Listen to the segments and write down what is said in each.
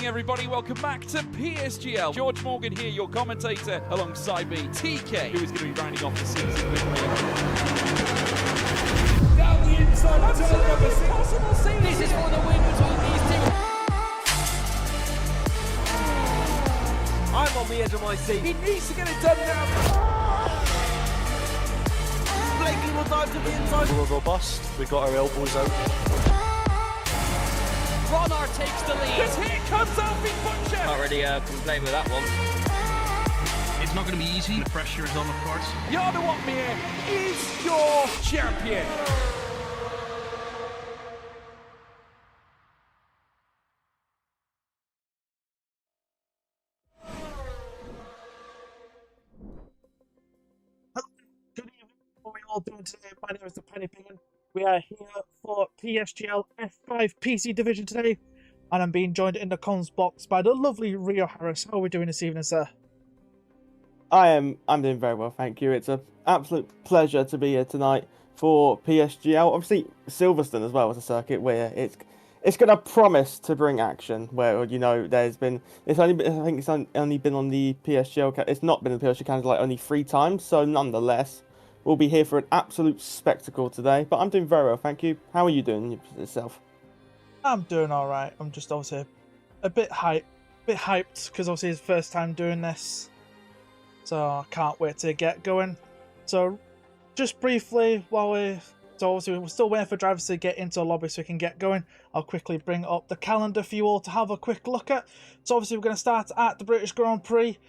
morning, everybody. Welcome back to PSGL. George Morgan here, your commentator, alongside me, TK, who is going to be rounding off the season with me. Down the inside, absolutely impossible scene. This is for the win between these two. I'm on the edge of my seat. He needs to get it done now. Blakely will dive to the inside. We're robust. We got our elbows out. Ronnar takes the lead. Because here comes Alfie Butcher. Can't really complain with that one. It's not going to be easy. The pressure is on, of course. Yarda Watmere is your champion. Good evening. What are we all doing today? My name is the Penny Penguin. We are here for PSGL F5 PC Division today, and I'm being joined in the comms box by the lovely Rio Harris. How are we doing this evening, sir? I'm doing very well, thank you. It's an absolute pleasure to be here tonight for PSGL. Obviously, Silverstone as well as a circuit where it's going to promise to bring action. Where I think it's only been on the PSGL. It's not been in the PSGL calendar like only 3 times. So nonetheless, we'll be here for an absolute spectacle today. But I'm doing very well, thank you. How are you doing yourself? I'm doing all right. I'm just obviously a bit hyped because obviously it's the first time doing this. So I can't wait to get going. So just briefly, obviously we're still waiting for drivers to get into the lobby so we can get going. I'll quickly bring up the calendar for you all to have a quick look at. So obviously we're going to start at the British Grand Prix.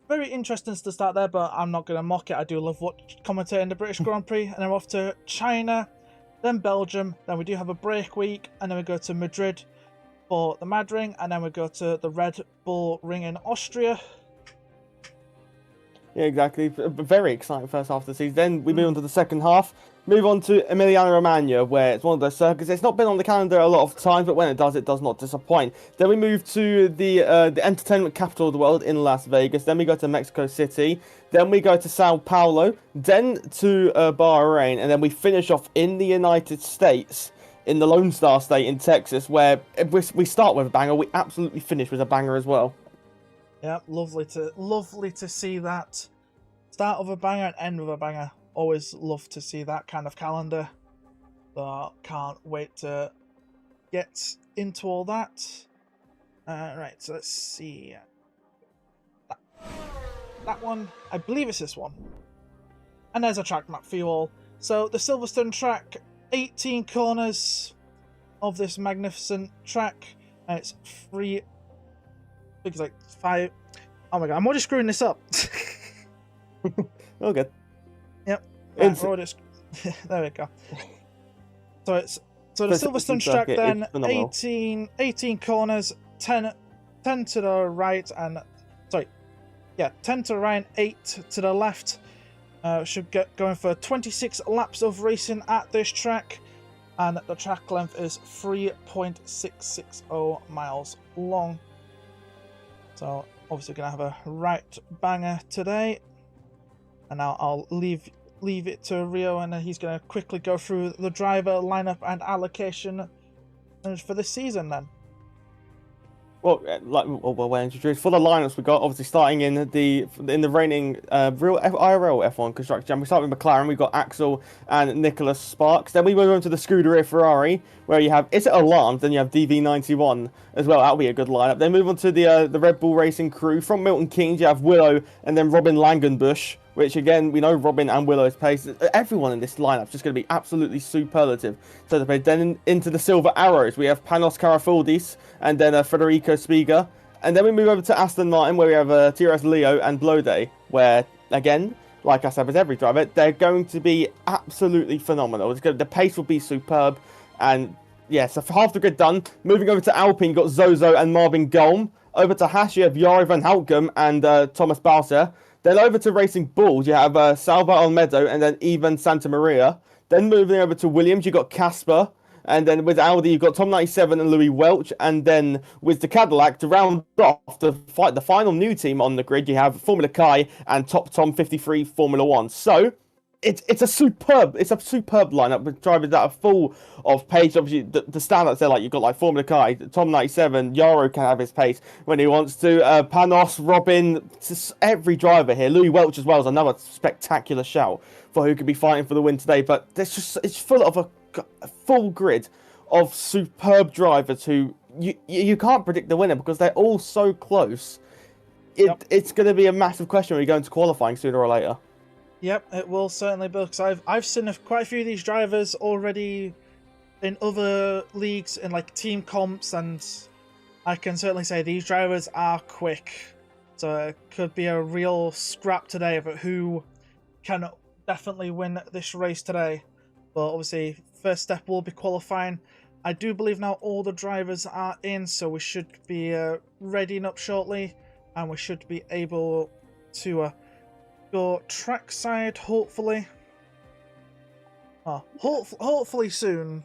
Very interesting to start there, but I'm not going to mock it. I do love commentating the British Grand Prix. And then we're off to China, then Belgium. Then we do have a break week, and then we go to Madrid for the Mad Ring, and then we go to the Red Bull Ring in Austria. Yeah, exactly. A very exciting first half of the season. Then we move on to the second half. Move on to Emilia-Romagna, where it's one of those circuits. It's not been on the calendar a lot of times, but when it does not disappoint. Then we move to the entertainment capital of the world in Las Vegas. Then we go to Mexico City. Then we go to Sao Paulo. Then to Bahrain. And then we finish off in the United States, in the Lone Star State in Texas, where we start with a banger. We absolutely finish with a banger as well. Yeah, lovely to see that. Start with a banger and end with a banger. Always love to see that kind of calendar. So can't wait to get into all that. Right, so let's see. That one, I believe it's this one. And there's a track map for you all. So the Silverstone track, 18 corners of this magnificent track. And it's 3... I think it's like 5... Oh my god, I'm already screwing this up. Oh, good. Yep. Right, there we go. So the Silverstone track then 18 corners, 10 to the right and 10 to the right and 8 to the left. Should get going for 26 laps of racing at this track, and the track length is 3.660 miles long. So obviously gonna have a right banger today. And now I'll leave it to Rio, and he's going to quickly go through the driver lineup and allocation for this season then. Well, introduced for the lineups we got, obviously starting in the reigning real IRL F1 constructor jam. We start with McLaren. We've got Axel and Nicholas Sparks. Then we move on to the Scuderia Ferrari, where you have Is It Alarmed? Then you have DV91 as well. That'll be a good lineup. Then move on to the Red Bull Racing crew. From Milton Keynes, you have Willow and then Robin Langenbusch, which again, we know Robin and Willow's pace. Everyone in this lineup is just going to be absolutely superlative. So then into the Silver Arrows, we have Panos Karafoudis and then Federico Spiga. And then we move over to Aston Martin, where we have Tiras Leo and Blode, where, again, like I said with every driver, they're going to be absolutely phenomenal. The pace will be superb. And yeah, so for half the grid done, moving over to Alpine, got Zozo and Marvin Gulm. Over to Haas, you have Jari van Houtgem and Thomas Balser. Then over to Racing Bulls, you have Salva Almedo and then Ivan Santamaria. Then moving over to Williams, you've got Casper. And then with Audi, you've got Tom 97 and Louis Welch. And then with the Cadillac, to round off to fight the final new team on the grid, you have Formula Kai and Top Tom 53 Formula 1. So, it's a superb lineup with drivers that are full of pace. Obviously, the standouts there, like you've got like Formula Kai, Tom 97, Yaro can have his pace when he wants to. Panos, Robin, just every driver here. Louis Welch as well is another spectacular shout for who could be fighting for the win today. But it's full of a full grid of superb drivers who you can't predict the winner because they're all so close. It's going to be a massive question when you go into qualifying sooner or later. Yep, it will certainly be, because I've seen quite a few of these drivers already in other leagues, in like team comps, and I can certainly say these drivers are quick. So it could be a real scrap today about who can definitely win this race today. But obviously, first step will be qualifying. I do believe now all the drivers are in, so we should be readying up shortly, and we should be able to go trackside, hopefully. Oh, hopefully soon.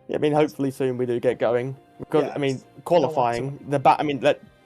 Yeah, I mean, hopefully soon we do get going because Yeah, I mean, qualifying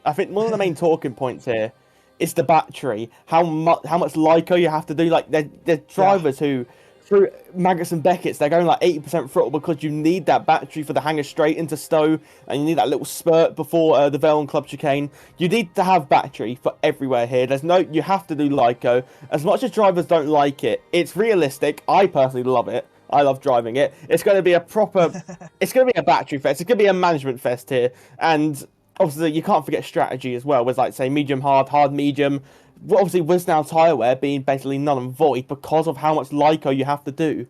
I think one of the main talking points here is the battery. How much Lyco you have to do. Like they're drivers who through Maggots and Beckett's they're going like 80% throttle because you need that battery for the hanger straight into Stowe, and you need that little spurt before the Vale and Club chicane. You need to have battery for everywhere here. You have to do Lyco. As much as drivers don't like it, it's realistic. I personally love it. I love driving it. It's going to be it's going to be a battery fest. It's going to be a management fest here. And obviously, you can't forget strategy as well. With like, say, medium, hard, medium. Well, obviously, Wisnow tyre wear being basically null and void because of how much Lyco you have to do.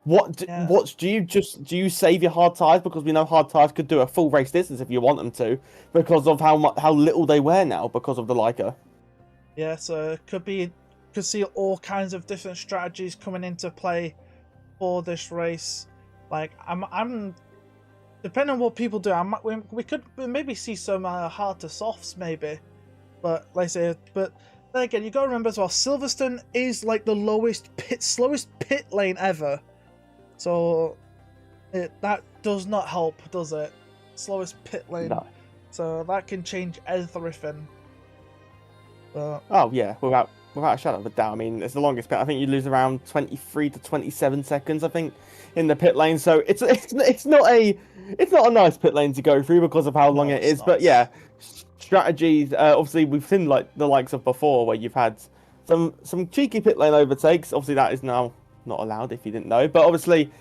Do you save your hard tyres because we know hard tyres could do a full race distance if you want them to because of how little they wear now because of the Lyco. Yeah, so could see all kinds of different strategies coming into play for this race. Like I'm depending on what people do, we could maybe see some hard to softs maybe, but like I say, but then again, you gotta remember as well, Silverstone is like the slowest pit lane ever, so that does not help, does it? Slowest pit lane. No. So that can change everything. But Oh yeah, without a shadow of a doubt. I mean, it's the longest pit. I think you lose around 23 to 27 seconds, I think, in the pit lane. So it's not a nice pit lane to go through because of how long it is. Not. But yeah, strategies. Obviously, we've seen like the likes of before where you've had some cheeky pit lane overtakes. Obviously, that is now not allowed if you didn't know. But obviously,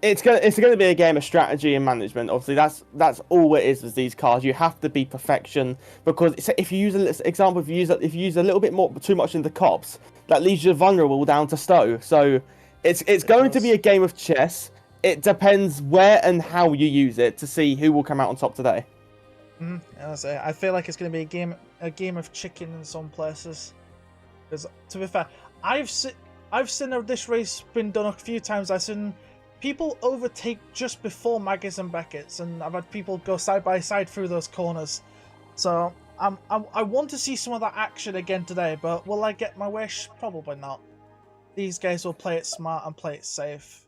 it's gonna be a game of strategy and management. Obviously, that's all it is with these cars. You have to be perfection because if you use if you use a little bit too much in the cops, that leaves you vulnerable down to Stowe. So it's going to be a game of chess. It depends where and how you use it to see who will come out on top today. I feel like it's going to be a game of chicken in some places. Because to be fair, I've seen this race been done a few times. I've seen people overtake just before Maggots and Beckett's, and I've had people go side by side through those corners. So I want to see some of that action again today, but will I get my wish? Probably not. These guys will play it smart and play it safe.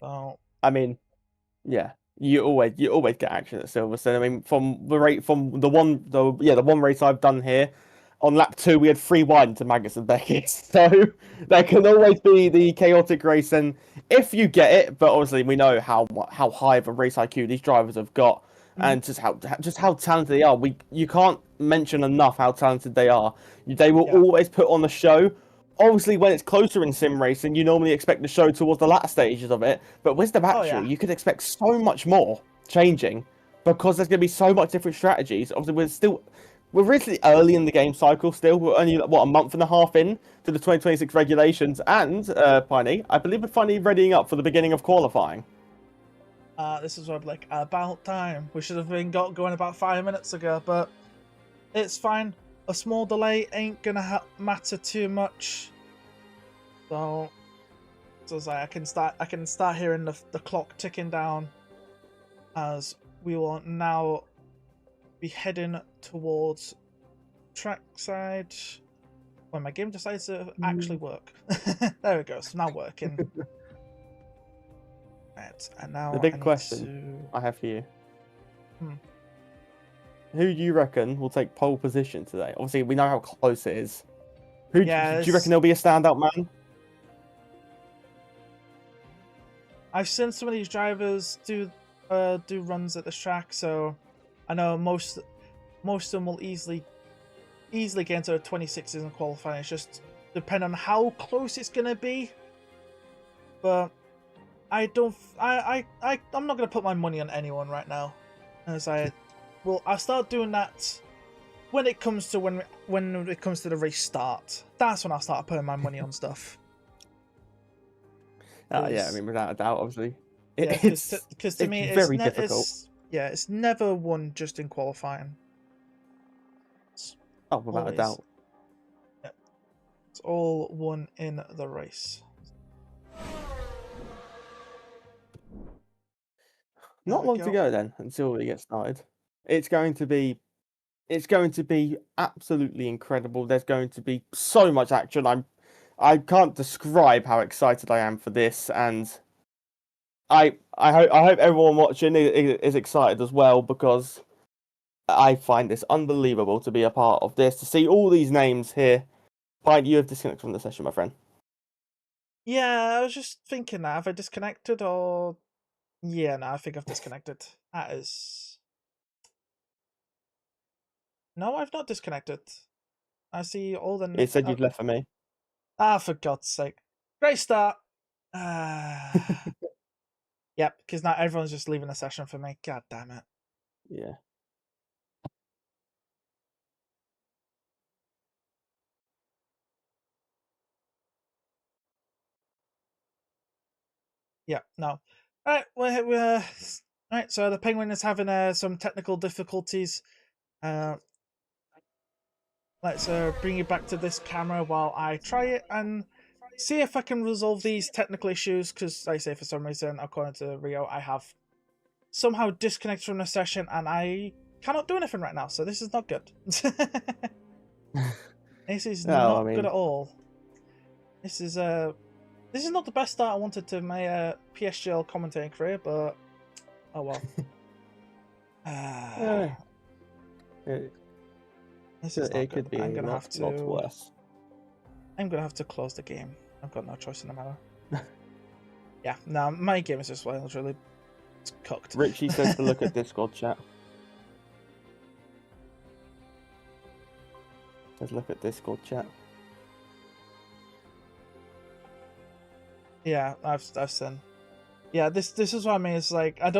So I mean, yeah, you always get action at Silverstone. I mean, from the one race I've done here, on lap 2 we had 3 wide to Maggots and Beckett, so there can always be the chaotic race, and if you get it, but obviously we know how high of a race IQ these drivers have got, and just how talented they are. You can't mention enough how talented they are. They will always put on the show. Obviously, when it's closer in sim racing, you normally expect the show towards the latter stages of it. But with the battery, you could expect so much more changing because there's going to be so much different strategies. Obviously, we're really early in the game cycle still. We're only, a month and a half in to the 2026 regulations. And, Piney, I believe we're finally readying up for the beginning of qualifying. This is what like about time. We should have been going about 5 minutes ago, but it's fine. A small delay ain't gonna matter too much. So it's like I can start hearing the clock ticking down as we will now be heading towards trackside when my game decides to actually work. There we go. It's now working. Right, and now the big question I have for you. Who do you reckon will take pole position today? Obviously, we know how close it is. Who Yeah, do you reckon there'll be a standout man? I've seen some of these drivers do runs at this track, so I know most of them will easily get into a 26 in qualifying. It's just depending on how close it's gonna be. But I'm not gonna put my money on anyone right now, as I'll start doing that when it comes to the race start. That's when I'll start putting my money on stuff. Yeah, I mean, without a doubt, obviously. Yeah, because to me, very difficult. It's never won just in qualifying. Oh, without a doubt. Yeah, it's all won in the race. Not long to go then until we get started. It's going to be absolutely incredible. There's going to be so much action. I can't describe how excited I am for this, and I hope everyone watching is excited as well, because I find this unbelievable to be a part of this, to see all these names here. Pine, you have disconnected from the session, my friend. Yeah, I was just thinking that. Have I disconnected or... Yeah, no, I think I've disconnected. That is... No, I've not disconnected. I see all the... It said you'd left for me. Ah, for God's sake. Great start! Yep, because now everyone's just leaving the session for me. God damn it. Yeah. Yeah, no. Alright, we're right, so the Penguin is having some technical difficulties. Let's bring you back to this camera while I try it and see if I can resolve these technical issues, because, like I say, for some reason, according to Rio, I have somehow disconnected from the session and I cannot do anything right now, so this is not good. This is not good at all. This is not the best start I wanted to my PSGL commentating career, but oh well. This is not good. I'm gonna have to. Worse. I'm gonna have to close the game. I've got no choice in the matter. Yeah, no, my game is just really it's cooked. Richie says to look at Discord chat. Says look at Discord chat. Yeah, I've seen. Yeah, this is what I mean. It's like I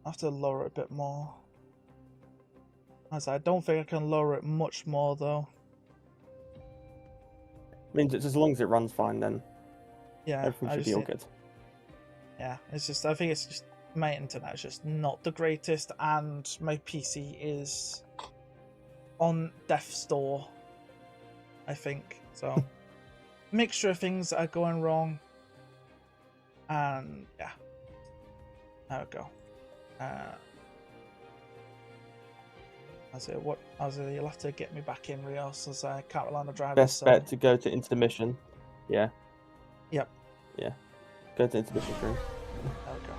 have to lower it a bit more. I don't think I can lower it much more though. I mean, just as long as it runs fine, then yeah, everything should be all good. Yeah, it's just I think it's just my internet is just not the greatest, and my PC is on death's door, I think. So mixture of things are going wrong, and yeah, there we go. You'll have to get me back in, Rios, as I can't rely on the driver. Best bet to go to intermission. Yeah. Yep. Yeah. Go to intermission screen. There we go.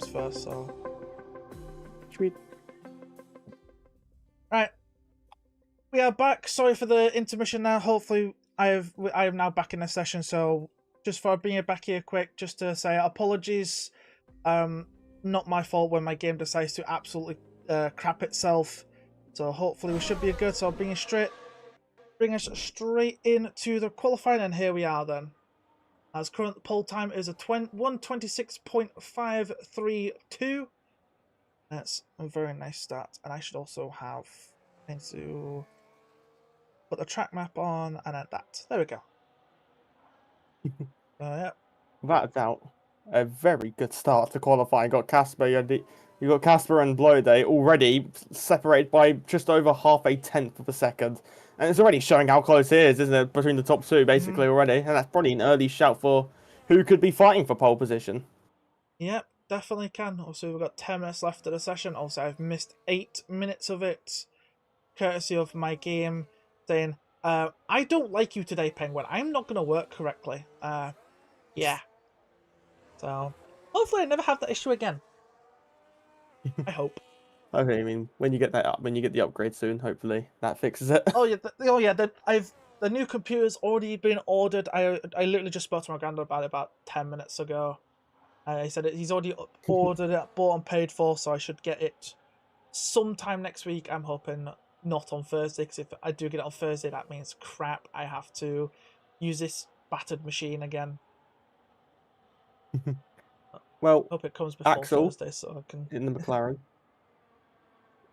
comes first. So, Sweet. right, we are back. Sorry for the intermission. Now, hopefully, I am now back in the session. So, just for being back here quick, just to say apologies. Not my fault when my game decides to absolutely crap itself. So hopefully we should be good. So I'll bring us straight into the qualifying, and here we are then. As current pole time is a 1:26.532. That's a very nice start. And I should also have to put the track map on and add that. There we go. Yeah. Without a doubt, a very good start to qualifying. Got Casper, you got Casper and Blowday already separated by just over half a tenth of a second. And it's already showing how close it is, isn't it, between the top two, basically, already. And that's probably an early shout for who could be fighting for pole position. Yep, definitely can. Also, we've got 10 minutes left of the session. Also, I've missed 8 minutes of it, courtesy of my game saying, I don't like you today, Penguin. I'm not going to work correctly. Yeah. So, hopefully I never have that issue again. I hope. Okay, I mean, when you get the upgrade soon, hopefully that fixes it. Oh yeah, the new computer's already been ordered. I literally just spoke to my granddad about 10 minutes ago. He said he's already ordered it, bought and paid for, so I should get it sometime next week. I'm hoping not on Thursday, because if I do get it on Thursday, that means crap. I have to use this battered machine again. Well, Hope it comes before Axel Thursday, so I can. in the McLaren.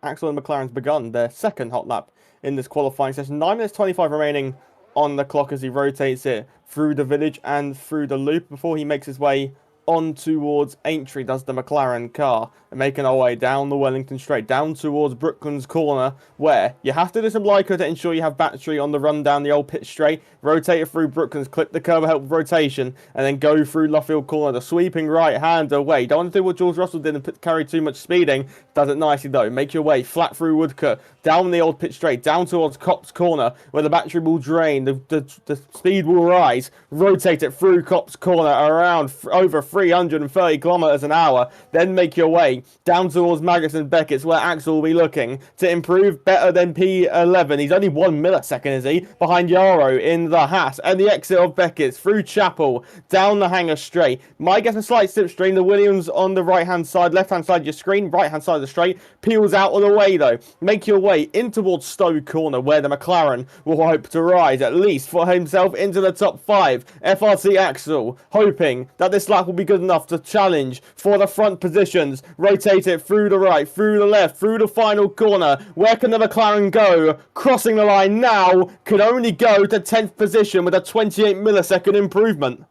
Axel and McLaren's begun their second hot lap in this qualifying session. 9 minutes 25 remaining on the clock as he rotates it through the village and through the loop before he makes his way on towards Aintree, does the McLaren car, and making our way down the Wellington Straight, down towards Brooklands Corner, where you have to do some Leica to ensure you have battery on the run down the old pit straight, rotate it through Brooklands, clip the curb, help with rotation, and then go through Luffield Corner, the sweeping right hand away. Don't want to do what George Russell did and carry too much speeding. Does it nicely though. Make your way flat through Woodcote, down the old pit straight, down towards Cops Corner, where the battery will drain, the speed will rise, rotate it through Cops Corner, around over 330 kilometers an hour, then make your way down towards Maggotts and Beckett's, where Axel will be looking to improve better than P11. He's only 1 millisecond, is he, behind Yarrow in the Haas, and the exit of Beckett's through Chapel, down the Hangar Straight. Might get a slight slipstream. The Williams on the right-hand side, left-hand side of your screen, right-hand side of the straight, peels out of the way though. Make your way in towards Stowe Corner, where the McLaren will hope to rise, at least for himself, into the top 5. FRC Axel, hoping that this lap will be good enough to challenge for the front positions. Rotate it through the right, through the left, through the final corner. Where can the McLaren go? Crossing the line now, could only go to 10th position with a 28 millisecond improvement.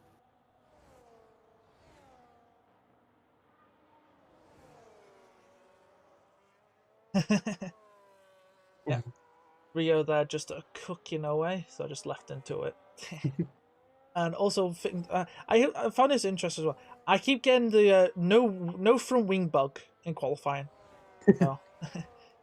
Yeah. Rio there just cooking away, so I just left into it. And also, I found this interesting as well. I keep getting the no front wing bug in qualifying. So.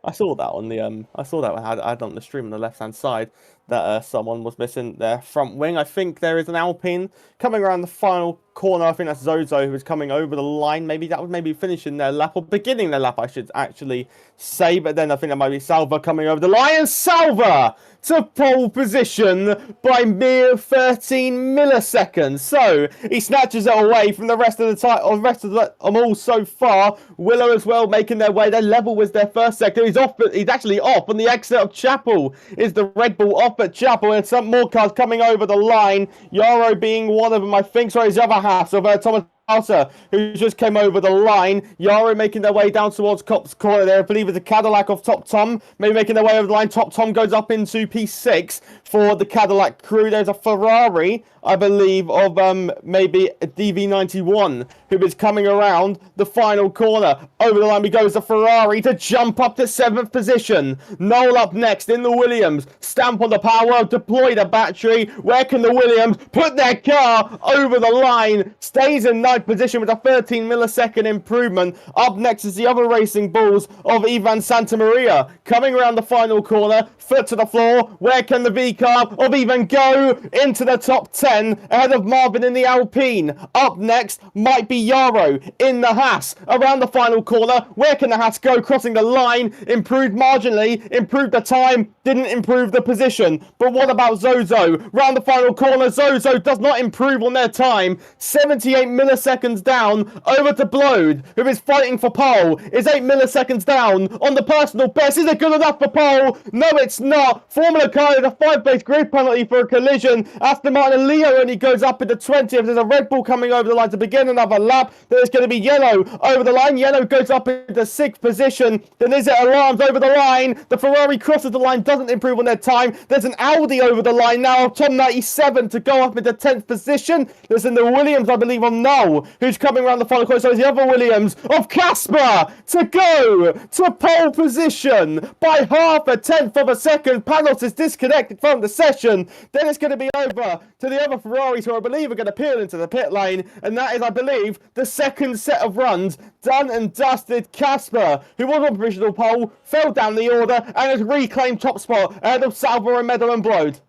I saw that on the I saw that I had on the stream on the left hand side that someone was missing their front wing. I think there is an Alpine coming around the final corner. I think that's Zozo who is coming over the line. Maybe that was finishing their lap or beginning their lap, I should actually say. But then I think that might be Salva coming over the line, and Salva to pole position by mere 13 milliseconds. So he snatches it away from the rest of the time, or rest of them all so far. Willow as well making their way. Their level was their first sector. He's off, but he's actually off on the exit of Chapel. Is the Red Bull off at Chapel, and some more cars coming over the line. Yarrow being one of them, I think. Sorry, his other half of Thomas Alter, who just came over the line. Yarrow making their way down towards Cops Corner there. I believe it's a Cadillac of Top Tom. Maybe making their way over the line. Top Tom goes up into P6 for the Cadillac crew. There's a Ferrari, I believe, of maybe a DV91 who is coming around the final corner. Over the line we go as the Ferrari to jump up to 7th position. Noel up next in the Williams. Stamp on the power, deploy the battery. Where can the Williams put their car over the line? Stays in 9th 5 position with a 13 millisecond improvement. Up next is the other Racing Bulls of Ivan Santamaria. Coming around the final corner, foot to the floor. Where can the V-car of Ivan go? Into the top 10 ahead of Marvin in the Alpine. Up next might be Yarrow in the Haas. Around the final corner, where can the Haas go? Crossing the line, improved marginally, improved the time, didn't improve the position. But what about Zozo? Round the final corner, Zozo does not improve on their time. 78 milliseconds down, over to Blode, who is fighting for pole, is 8 milliseconds down on the personal best. Is it good enough for pole? No, it's not. Formula Car is a 5-place grid penalty for a collision. Aston Martin and Leo only goes up into 20th. There's a Red Bull coming over the line to begin another lap. There's going to be Yellow over the line. Yellow goes up into 6th position. Then is it Alarms over the line? The Ferrari crosses the line, doesn't improve on their time. There's an Audi over the line now. Tom 97 to go up into 10th position. There's in the Williams, I believe, on Null, who's coming around the final corner. So is the other Williams of Casper to go to pole position by half a tenth of a second. Panos is disconnected from the session. Then it's going to be over to the other Ferraris, who I believe are going to peel into the pit lane. And that is, I believe, the second set of runs done and dusted. Casper, who was on provisional pole, fell down the order and has reclaimed top spot ahead of Salvo and Meadow and Blode.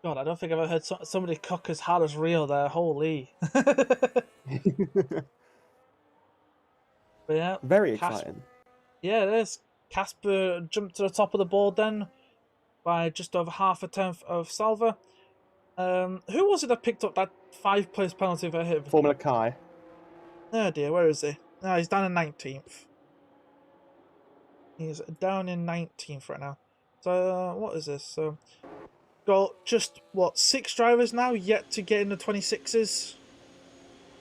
God, I don't think I've ever heard somebody cook as hard as Rio there. Holy. But yeah, Very exciting. Yeah, it is. Casper jumped to the top of the board then by just over half a tenth of Salva. Who was it that picked up that 5-place penalty for him? Formula Kai. Oh dear, where is he? No, he's down in 19th. He's down in 19th right now. So, what is this? So, got just, 6 drivers now yet to get in the 26s.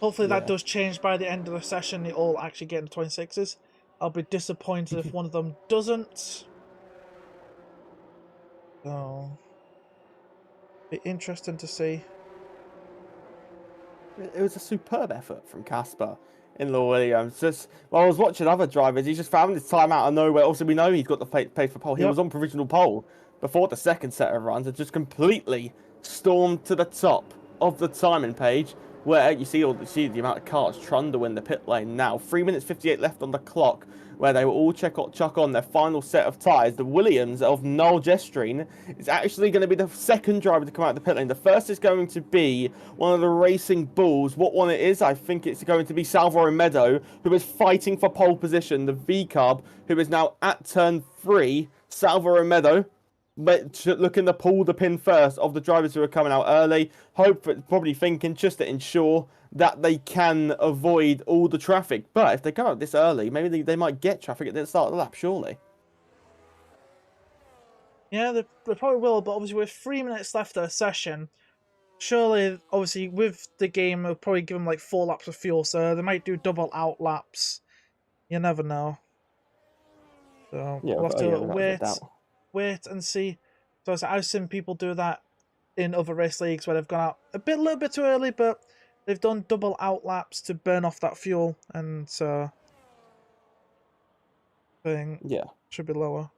Hopefully that does change by the end of the session. They all actually get in the 26s. I'll be disappointed if one of them doesn't. So, be interesting to see. It was a superb effort from Casper in the Williams. Just while I was watching other drivers, he just found his time out of nowhere. Also, we know he's got the pace for pole. He was on provisional pole before the second set of runs and just completely stormed to the top of the timing page, where you see the amount of cars trundle in the pit lane now. 3 minutes 58 left on the clock, where they will all chuck on their final set of tyres. The Williams of Noel Gestrine is actually going to be the second driver to come out of the pit lane. The first is going to be one of the Racing Bulls. What one it is, I think it's going to be Salvador Meadow, who is fighting for pole position. The V-Cub, who is now at turn 3. Salvador Meadow looking to pull the pin first of the drivers who are coming out early. Probably thinking just to ensure that they can avoid all the traffic. But if they go out this early, maybe they might get traffic at the start of the lap, surely. Yeah, they probably will, but obviously with 3 minutes left of the session, surely, obviously, with the game, they'll probably give them like 4 laps of fuel, so they might do double out laps. You never know. So we'll have to wait and see. So I've seen people do that in other race leagues where they've gone out a little bit too early, but they've done double out laps to burn off that fuel, and so should be lower.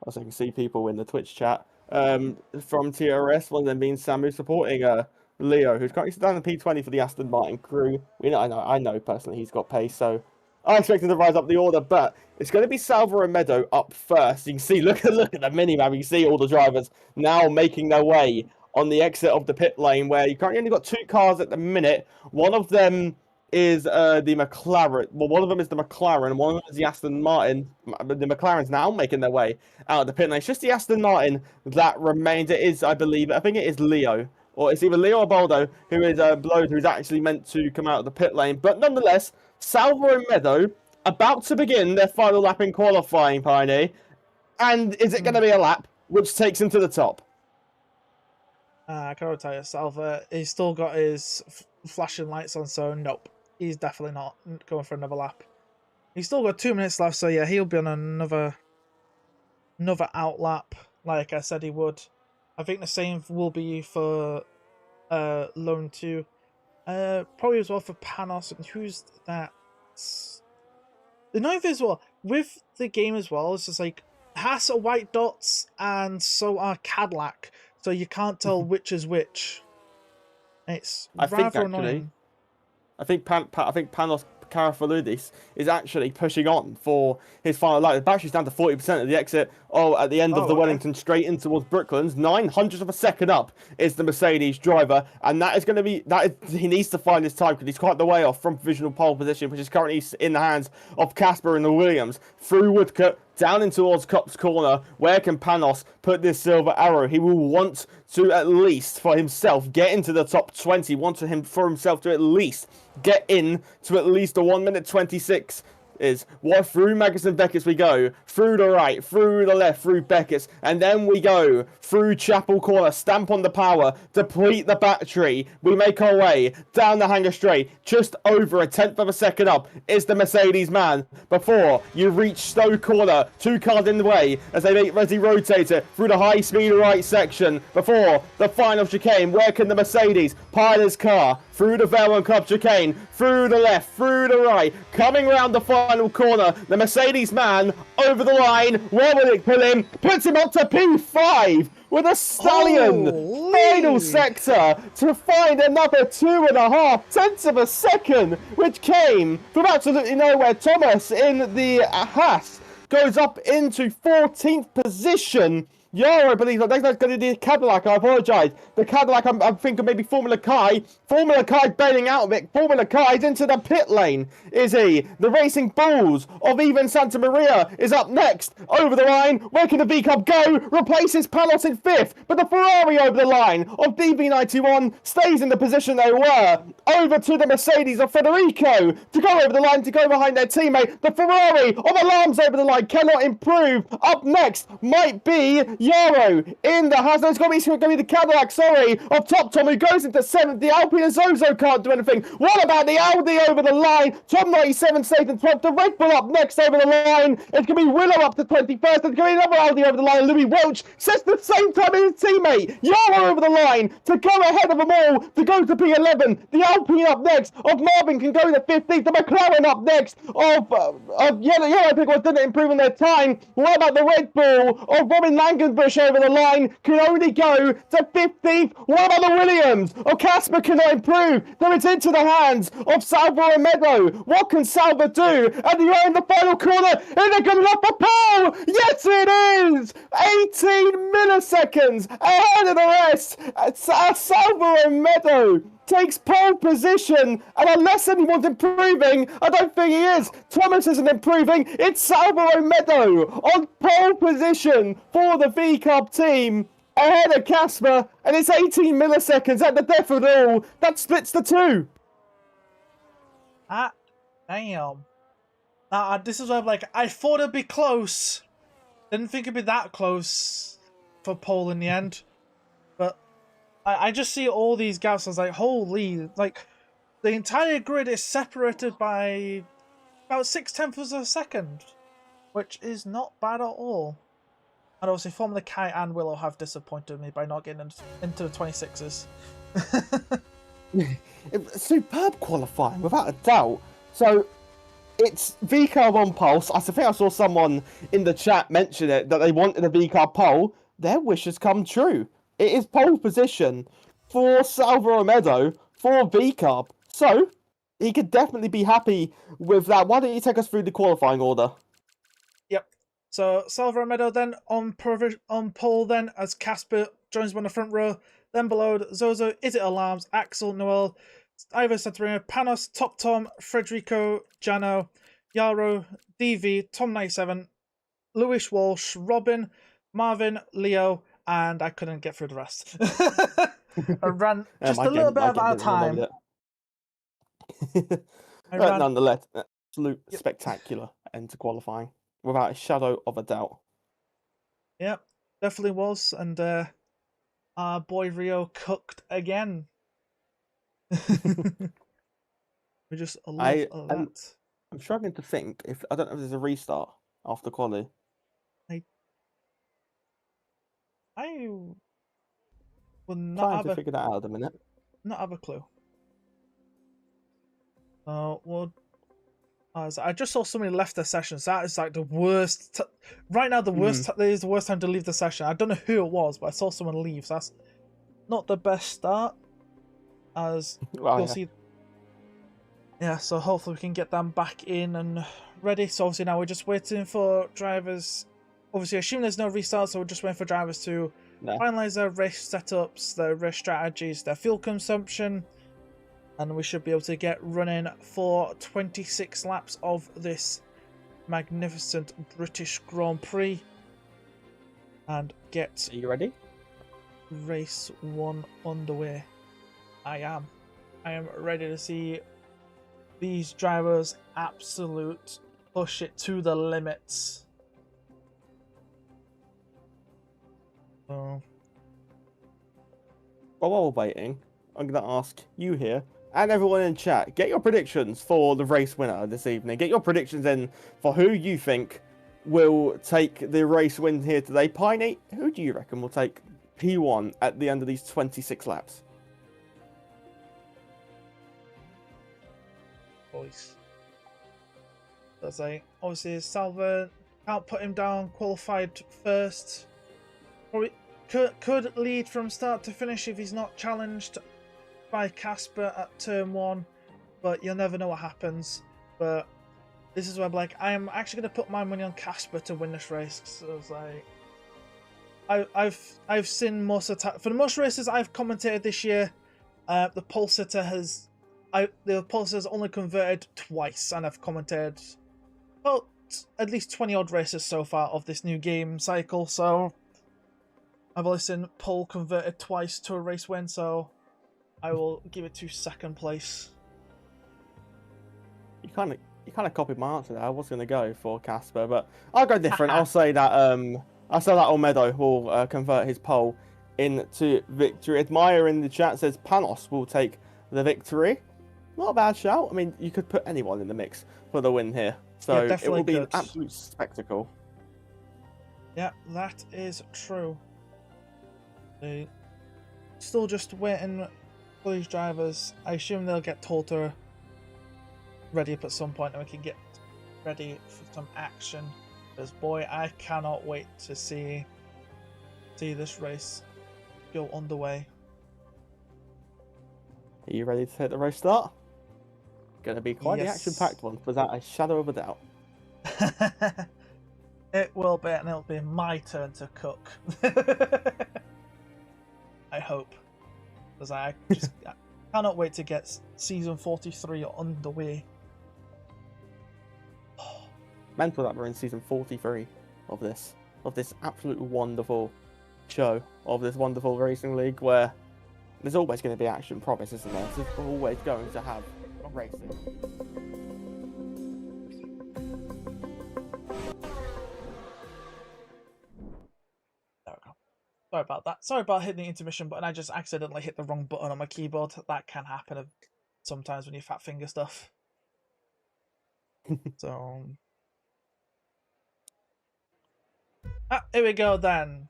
As I can see people in the Twitch chat from TRS, one of them being Samu supporting Leo, who's currently down in P20 for the Aston Martin crew. I know personally he's got pace, so I expect him to rise up the order, but it's going to be Salvador Meadow up first. You can see, look at the mini-map. You can see all the drivers now making their way on the exit of the pit lane, where you currently only got 2 cars at the minute. One of them is the McLaren. Well, one of them is the McLaren. One of them is the Aston Martin. The McLaren's now making their way out of the pit lane. It's just the Aston Martin that remains. It is, I think it is Leo. Or it's either Leo or Baldo, who is Blode, who's actually meant to come out of the pit lane. But nonetheless, Salvo and Meadow about to begin their final lap in qualifying, Piney. And is it going to be a lap which takes him to the top? I can't tell you, Salva, he's still got his flashing lights on, so nope. He's definitely not going for another lap. He's still got 2 minutes left, so yeah, he'll be on another out lap, like I said he would. I think the same will be for Lone 2. Probably as well for Panos. And who's that? The ninth as well. With the game as well, it's just like Haas are white dots, and so are Cadillac. So you can't tell which is which. It's I think rather actually, annoying. I think Panos Karafaludis is actually pushing on for his final lap. The battery's down to 40% at the exit. Oh, at the end of the okay. Wellington straight in towards Brooklands. 900th of a second up is the Mercedes driver, and that is going to be he needs to find his time because he's quite the way off from provisional pole position, which is currently in the hands of Casper and the Williams through Woodcote. Down in towards Cop's corner. Where can Panos put this silver arrow? He will want to at least for himself get into the top 20. For himself to at least get in to at least a 1 minute 26. Is what through Magnussen Beckett's we go, through the right, through the left, through Beckett's, and then we go through Chapel Corner, stamp on the power, deplete the battery. We make our way down the hangar straight, just over a 10th of a second up is the Mercedes man before you reach Stowe Corner. 2 cars in the way as they rotate it through the high speed right section before the final chicane. Where can the Mercedes pile his car? Through the Velwan Club chicane, through the left, through the right, coming round the final corner. The Mercedes man over the line. Where will it pull him? Puts him up to P5 with a Stallion. Holy. Final sector to find another 2.5 tenths of a second, which came from absolutely nowhere. Thomas in the Haas goes up into 14th position. Yaro, I believe that's going to be the Cadillac. I apologise. The Cadillac, I'm thinking maybe Formula Kai. Formula Kai bailing out of it. Formula Kai's into the pit lane, is he? The Racing Bulls of even Santa Maria is up next. Over the line. Where can the V Cup go? Replaces Palos in 5th. But the Ferrari over the line of DB91 stays in the position they were. Over to the Mercedes of Federico to go over the line, to go behind their teammate. The Ferrari of Alarms over the line cannot improve. Up next might be Yaro in the Haas. No, it's going to be the Cadillac, sorry, of Top Tom, who goes into 7th. The Alpine and Zozo can't do anything. What about the Audi over the line? Tom 97 stays in 12th. The Red Bull up next over the line. It's going to be Willow up to 21st. There's going to be another Audi over the line. Louis Welch sets the same time as his teammate. Yaro over the line to go ahead of them all, to go to P11. The Alpine up next of Marvin can go to 15th. The McLaren up next of Yellow, I think, didn't improve on their time. What about the Red Bull of Robin Langenbush over the line? Can only go to 15th. What about the Williams? Oh, Casper cannot improve. Though it's into the hands of Salvo and Meadow. What can Salvo do? And they are in the final corner. And they're coming up for pole. Yes, it is. 18 milliseconds ahead of the rest. Salvo and Meadow takes pole position, and unless anyone's improving, I don't think he is. Thomas isn't improving. It's Salvo Meadow on pole position for the V Cup team, ahead of Casper, and it's 18 milliseconds at the death of it all. That splits the two. Damn. This is where I'm like, I thought it'd be close. Didn't think it'd be that close for pole in the end. But I just see all these gaps. I was like, holy, like, the entire grid is separated by about 0.6 of a second, which is not bad at all. And obviously, Formula Kai and Willow have disappointed me by not getting into the 26s. Superb qualifying, without a doubt. So, it's VCAR on pulse. I think I saw someone in the chat mention it, that they wanted a VCAR pole. Their wish has come true. It is pole position for Salvo Meadow for VCAR. So, he could definitely be happy with that. Why don't you take us through the qualifying order? Yep. So, Salvo Meadow then on pole then, as Casper joins him on the front row. Then below, Zozo, Is It Alarms, Axel, Noel, Ivo Santorino, Panos, Top Tom, Frederico, Jano, Yaro, DV, Tom 97, Lewis Walsh, Robin, Marvin, Leo, and I couldn't get through the rest. I ran just a little bit out of time. But nonetheless, absolute spectacular end to qualifying, without a shadow of a doubt. Yep, definitely was, and our boy Rio cooked again. We just love that. I'm struggling to think if I don't know if there's a restart after quali. I will not Trying have to figure that out at a minute. Not have a clue. We'll I just saw somebody left the session, so that is like the worst. Right now, the worst is the worst time to leave the session. I don't know who it was, but I saw someone leave. So that's not the best start, as you'll see. Yeah, so hopefully we can get them back in and ready. So obviously now we're just waiting for drivers. Obviously, assume there's no restart, so we're just waiting for drivers to finalize their race setups, their race strategies, their fuel consumption, and we should be able to get running for 26 laps of this magnificent British Grand Prix and get. Are you ready? Race 1 underway. I am ready to see these drivers absolute push it to the limits. Well, while we're waiting, I'm going to ask you here and everyone in chat, get your predictions for the race winner this evening. Get your predictions in for who you think will take the race win here today. Piney, who do you reckon will take P1 at the end of these 26 laps? Boys. Let's say, obviously, Salva can't put him down, qualified first. Probably could lead from start to finish if he's not challenged by Casper at turn 1, but you'll never know what happens. But this is where I'm like, I am actually going to put my money on Casper to win this race. So it's like, I've seen most of the time, for the most races I've commentated this year, the pole sitter has only converted twice, and I've commented about at least 20 odd races so far of this new game cycle. So I've only seen pole converted twice to a race win, so I will give it to second place. You kind of copied my answer there. I was going to go for Casper, but I'll go different. I'll say that Olmedo will convert his pole into victory. Admire in the chat says Panos will take the victory. Not a bad shout. I mean, you could put anyone in the mix for the win here, so yeah, it will be an absolute spectacle. Yeah, that is true. Still just waiting for these drivers. I assume they'll get told to ready up at some point and we can get ready for some action. Because boy, I cannot wait to see this race go underway. Are you ready to hit the race start? Going to be quite the action-packed one, without a shadow of a doubt. It will be, and it'll be my turn to cook. I hope, because I cannot wait to get season 43 underway. Mental that we're in season 43 of this absolute wonderful show, of this wonderful racing league, where there's always going to be action, promise, isn't there? There's always going to have racing. There we go. Sorry about that. Sorry about hitting the intermission button. I just accidentally hit the wrong button on my keyboard. That can happen sometimes when you fat finger stuff. So... here we go then.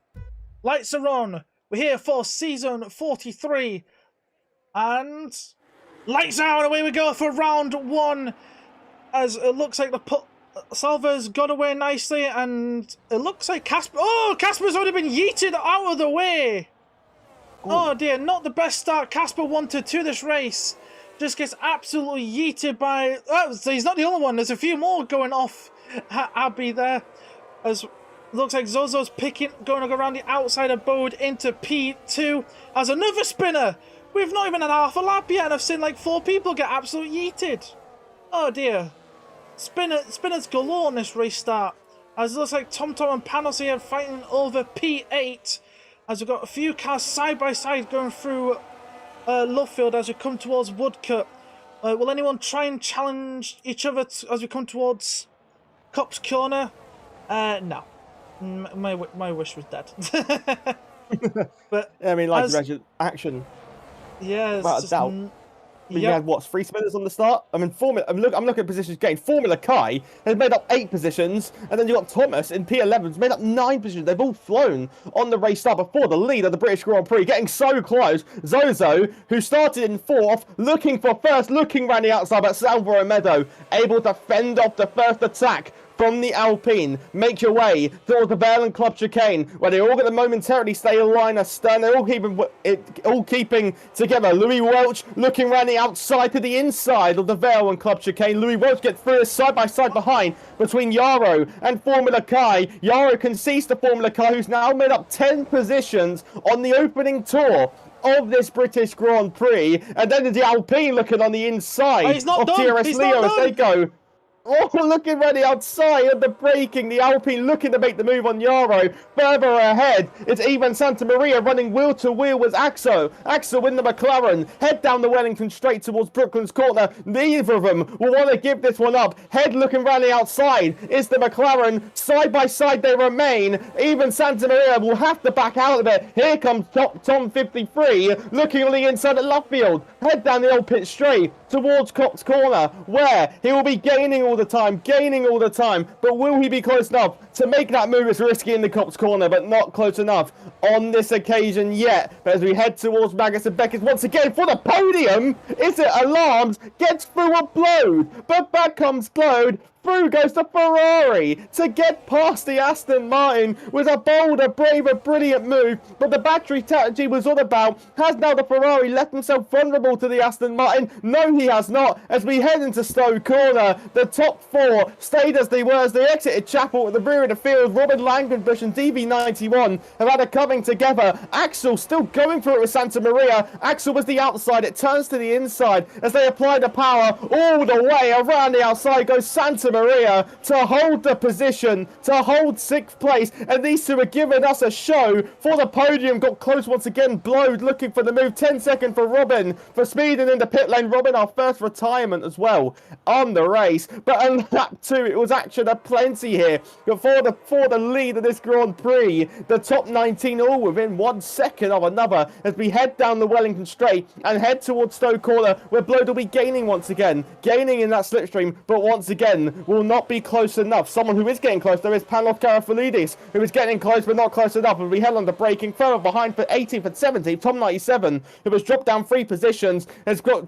Lights are on. We're here for season 43. And... lights out, and away we go for round 1. As it looks like Salva's got away nicely, and it looks like Casper... oh, Casper's already been yeeted out of the way. Ooh. Oh dear, not the best start Casper wanted to this race. Just gets absolutely yeeted by... oh, so he's not the only one. There's a few more going off Abbey there. As looks like Zozo's going around the outside of Bode into P2. As another spinner. We've not even had half a lap yet, and I've seen like 4 people get absolutely yeeted. Oh dear. Spinners galore on this race start. As it looks like TomTom and Panos here fighting over P8. As we've got a few cars side by side going through Lovefield as we come towards Woodcut. Will anyone try and challenge each other as we come towards Cops Corner? No. My wish was dead. But I mean, like action. yeah, Without a doubt. But you Yep. had what, 3 spinners on the start? I mean, I'm looking at positions gained. Formula Kai has made up 8 positions, and then you got Thomas in P11 has made up 9 positions. They've all flown on the race start before the lead of the British Grand Prix, getting so close. Zozo, who started in 4th, looking for first, looking around the outside, but Salvador Meadow able to fend off the first attack from the Alpine. Make your way towards the Vale and Club Chicane, where they're all going to momentarily stay in line astern. They're all keeping together. Louis Welch looking around the outside to the inside of the Vale and Club Chicane. Louis Welch gets through side by side behind between Yaro and Formula Kai. Yaro concedes to Formula Kai, who's now made up 10 positions on the opening tour of this British Grand Prix. And then the Alpine looking on the inside he's not of done. TRS He's Leo not as they go. Oh, looking ready outside of the braking. The Alpine looking to make the move on Yaro. Further ahead, it's Ivan Santa Maria running wheel to wheel with Axo. Axo in the McLaren. Head down the Wellington straight towards Brooklyn's corner. Neither of them will want to give this one up. Head looking around the outside. It's the McLaren. Side by side they remain. Even Santa Maria will have to back out of it. Here comes Tom 53 looking on the inside at Luffield. Head down the old pit straight towards Cops Corner, where he will be gaining all the time. But will he be close enough to make that move? It's risky in the Cops Corner, but not close enough on this occasion yet. But as we head towards Magus and Beckett once again for the podium, is it Alarms? Gets through a Blode, but back comes Blode. Through goes the Ferrari to get past the Aston Martin with a bolder, braver, brilliant move. But the battery strategy was all about. Has now the Ferrari left himself vulnerable to the Aston Martin? No, he has not. As we head into Stowe Corner, the top 4 stayed as they were as they exited Chapel at the rear of the field. Robin Langenbush and DB91 have had a coming together. Axel still going for it with Santa Maria. Axel was the outside. It turns to the inside as they apply the power all the way around the outside. Goes Santa Maria to hold the position, to hold 6th place, and these two are giving us a show for the podium. Got close once again. Blode looking for the move. 10 second for Robin for speeding in the pit lane. Robin, our first retirement as well on the race. But on lap 2, it was action aplenty here for the lead of this Grand Prix. The top 19 all within 1 second of another as we head down the Wellington Straight and head towards Stowe Corner, where Blode will be gaining once again, gaining in that slipstream, but once again will not be close enough. Someone who is getting close though is Panos Karafalidis, who is getting close but not close enough, and we held on to braking further behind for 18th and 17th. Tom 97, who has dropped down 3 positions, has fallen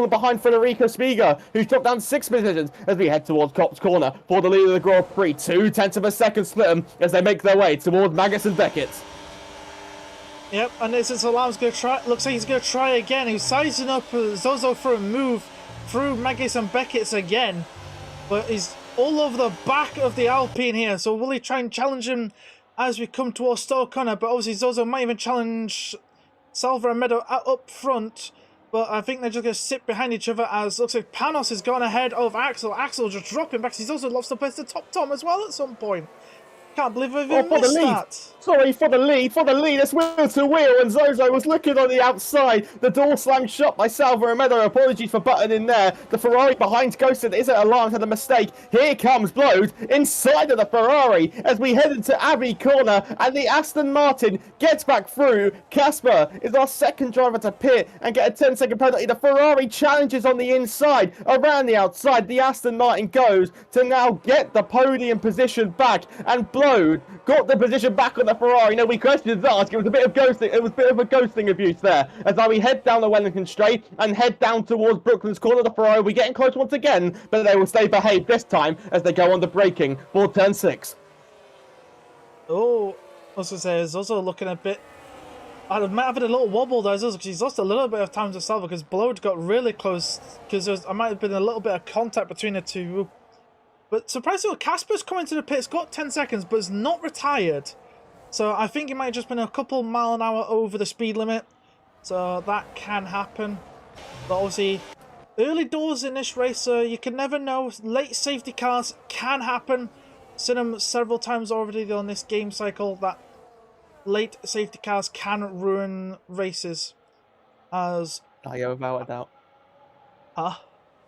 behind Federico Spiga, who's dropped down 6 positions as we head towards Cops Corner for the lead of the Grand Prix. 2/10 of a second split them as they make their way towards Magus and Beckett. Yep, and this is Alarm's going to try. Looks like he's going to try again. He's sizing up Zozo for a move through Magus and Beckett's again, but he's all over the back of the Alpine here. So will he try and challenge him as we come towards Stowe Corner? But obviously Zozo might even challenge Salva and Meadow up front. But I think they're just going to sit behind each other as looks like Panos has gone ahead of Axel. Axel just dropping back. He's also lost the place to Top Tom as well at some point. Can't believe we've even missed that. Sorry, for the lead, it's wheel to wheel, and Zozo was looking on the outside. The door slammed shut by Salva and Meadow. Apologies for butting in there. The Ferrari behind Ghosted, is it Alarms, had a mistake. Here comes Blode inside of the Ferrari as we head into Abbey Corner, and the Aston Martin gets back through. Casper is our second driver to pit and get a 10-second penalty. The Ferrari challenges on the inside, around the outside. The Aston Martin goes to now get the podium position back, and Blode got the position back on the Ferrari. No, we questioned that. It was a bit of ghosting. It was a bit of a ghosting abuse there. As we head down the Wellington Straight and head down towards Brooklyn's corner, the Ferrari we're getting close once again, but they will stay behaved this time as they go on the braking for turn 6. Oh, I was going to say, it's also looking a bit. I might have had a little wobble there, because he's lost a little bit of time to Salva because Blode got really close. Because I might have been a little bit of contact between the two. But surprisingly, Casper's coming to the pits, got 10 seconds, but is not retired. So I think it might have just been a couple mile an hour over the speed limit. So that can happen. But obviously, early doors in this race, so you can never know. Late safety cars can happen. Seen them several times already on this game cycle that late safety cars can ruin races. As without a doubt. Huh?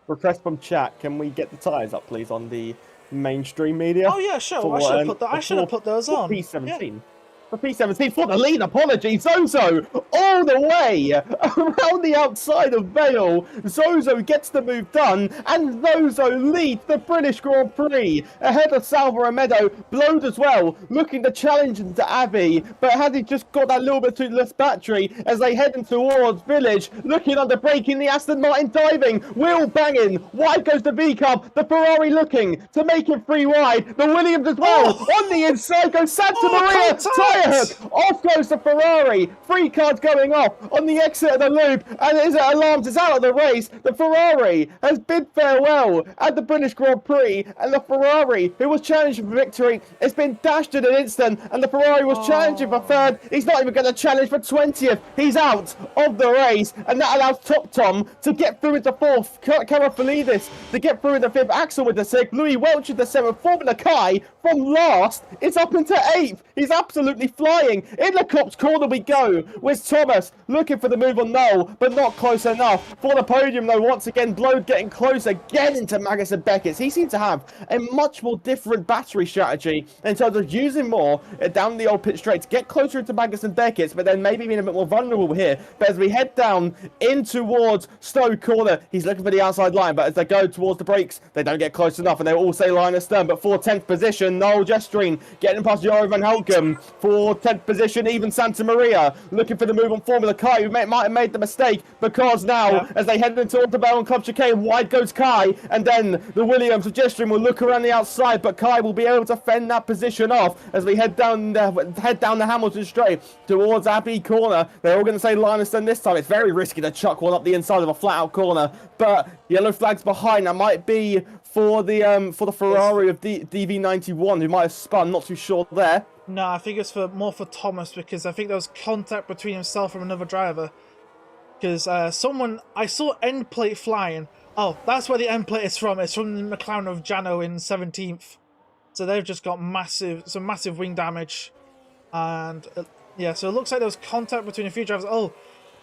Request from chat, can we get the tyres up, please, on the mainstream media? Oh yeah, sure. I should have put that. I should have put those on. P17. for P17 for the lead. Apologies. Zozo all the way around the outside of Vale. Zozo gets the move done, and Zozo leads the British Grand Prix ahead of Salva Meadow. Blowed as well, looking to challenge into Abbey, but has he just got that little bit too less battery as they head in towards Village, looking under braking, the Aston Martin diving, wheel banging, wide goes the V-Cub, the Ferrari looking to make it 3 wide, the Williams as well, on the inside goes Santa Maria, tyre hook, off goes the Ferrari, 3 cards going off on the exit of the loop, and as it alarms is out of the race, the Ferrari has bid farewell at the British Grand Prix, and the Ferrari, who was challenging for victory, has been dashed in an instant, and the Ferrari was challenging for 3rd, he's not even going to challenge for 20th, he's out of the race, and that allows Top Tom to get through into 4th, Karafelidis to get through into 5th, Axel with the 6th, Louis Welch with the 7th, Formula Kai from last, it's up into 8th, he's absolutely flying, in the Cops corner we go, with Thomas looking for the move on Noel, but not close enough, for the podium though, once again, Blode getting close again into Magus and Beckett, he seems to have a much more different battery strategy in terms of using more down the old pit straight to get closer into Magus and Beckett's, but then maybe being a bit more vulnerable here, but as we head down in towards Stowe corner, he's looking for the outside line, but as they go towards the brakes, they don't get close enough, and they all say line astern, but for 10th position, Noel Gestrine getting past Jaro Van Hulken for 10th position, even Santa Maria looking for the move on Formula Kai, who might have made the mistake, because now, as they head into the Bell and Club chicane, wide goes Kai, and then the Williams of Gestrine will look around the outside, but Kai will be able to fend that position off as we head down the Hamilton straight towards Abbey corner. They're all going to say line astern this time. It's very risky to chuck one up the inside of a flat out corner, but yellow flags behind. That might be for the Ferrari of DV91, who might have spun. Not too sure there. No, I think it's more for Thomas, because I think there was contact between himself and another driver. Because I saw end plate flying. Oh, that's where the end plate is from. It's from the McLaren of Jano in 17th. So they've just got some massive wing damage. And yeah, so it looks like there was contact between a few drivers. Oh,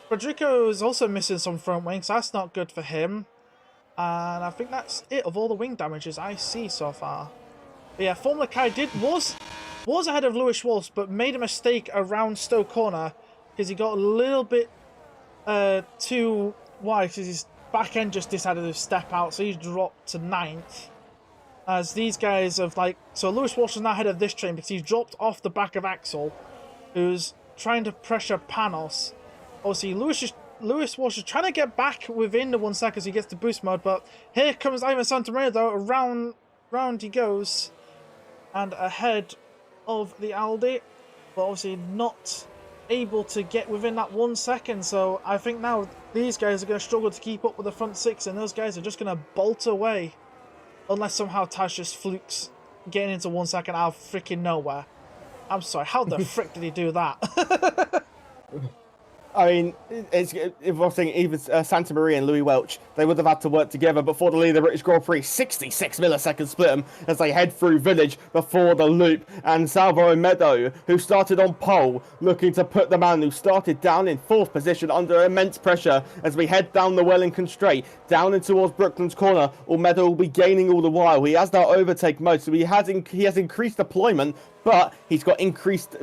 Federico is also missing some front wings, so that's not good for him. And I think that's it of all the wing damages I see so far. But yeah, Formula Kai was ahead of Lewis Walsh, but made a mistake around Stowe corner because he got a little bit too wide because his back end just decided to step out, so he dropped to 9th. As these guys have so Lewis Walsh is now ahead of this train because he's dropped off the back of Axel, who's trying to pressure Panos. Obviously, Lewis Walsh is trying to get back within the 1 second as he gets to boost mode, but here comes Ivan Santamaria though, round he goes, and ahead of the Aldi, but obviously not able to get within that 1 second, so I think now these guys are going to struggle to keep up with the front 6, and those guys are just going to bolt away. Unless somehow Taj just flukes getting into 1 second out of freaking nowhere. I'm sorry, how the frick did he do that? I mean, if I was thinking even Santa Maria and Louis Welch, they would have had to work together before the lead of the British Grand Prix. 66 milliseconds split them as they head through Village before the loop. And Salvo Meadow, who started on pole, looking to put the man who started down in 4th position under immense pressure as we head down the Wellington Straight, down in towards Brooklands corner. Meadow will be gaining all the while. He has that overtake mode, so he has increased deployment, but he's got increased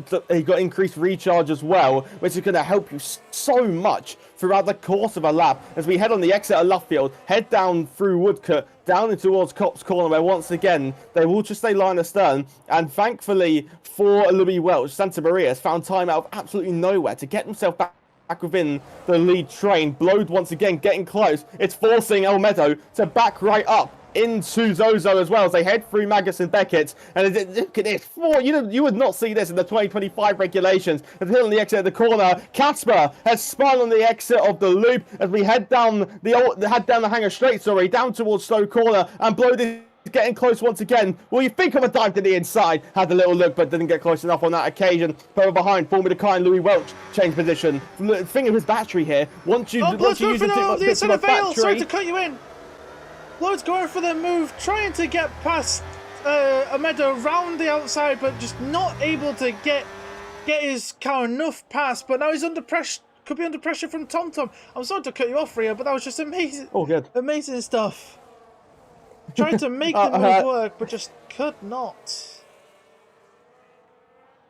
recharge as well, which is going to help you so much throughout the course of a lap. As we head on the exit of Luffield, head down through Woodcote, down in towards Cops Corner, where once again they will just stay line astern. And thankfully for Louis Welch, Santa Maria has found time out of absolutely nowhere to get himself back within the lead train. Blode once again getting close. It's forcing El Meadow to back right up into Zozo as well as they head through Magus and Beckett. And look at this, you would not see this in the 2025 regulations. As we hit on the exit of the corner, Casper has spun on the exit of the loop as we head down the Hanger Straight, down towards Stowe corner, and Blode is getting close once again. Well, you think of a dive to the inside, had a little look, but didn't get close enough on that occasion. Further behind, Formula Kai and Louis Welch change position. Think of his battery here. Once you use the inside of Vale. Sorry to cut you in. Blode's going for the move, trying to get past Meadow round the outside, but just not able to get his car enough past. But now he's under pressure. Could be under pressure from TomTom. I'm sorry to cut you off, Ria, but that was just amazing. Oh, good. Amazing stuff. Trying to make the move work, but just could not.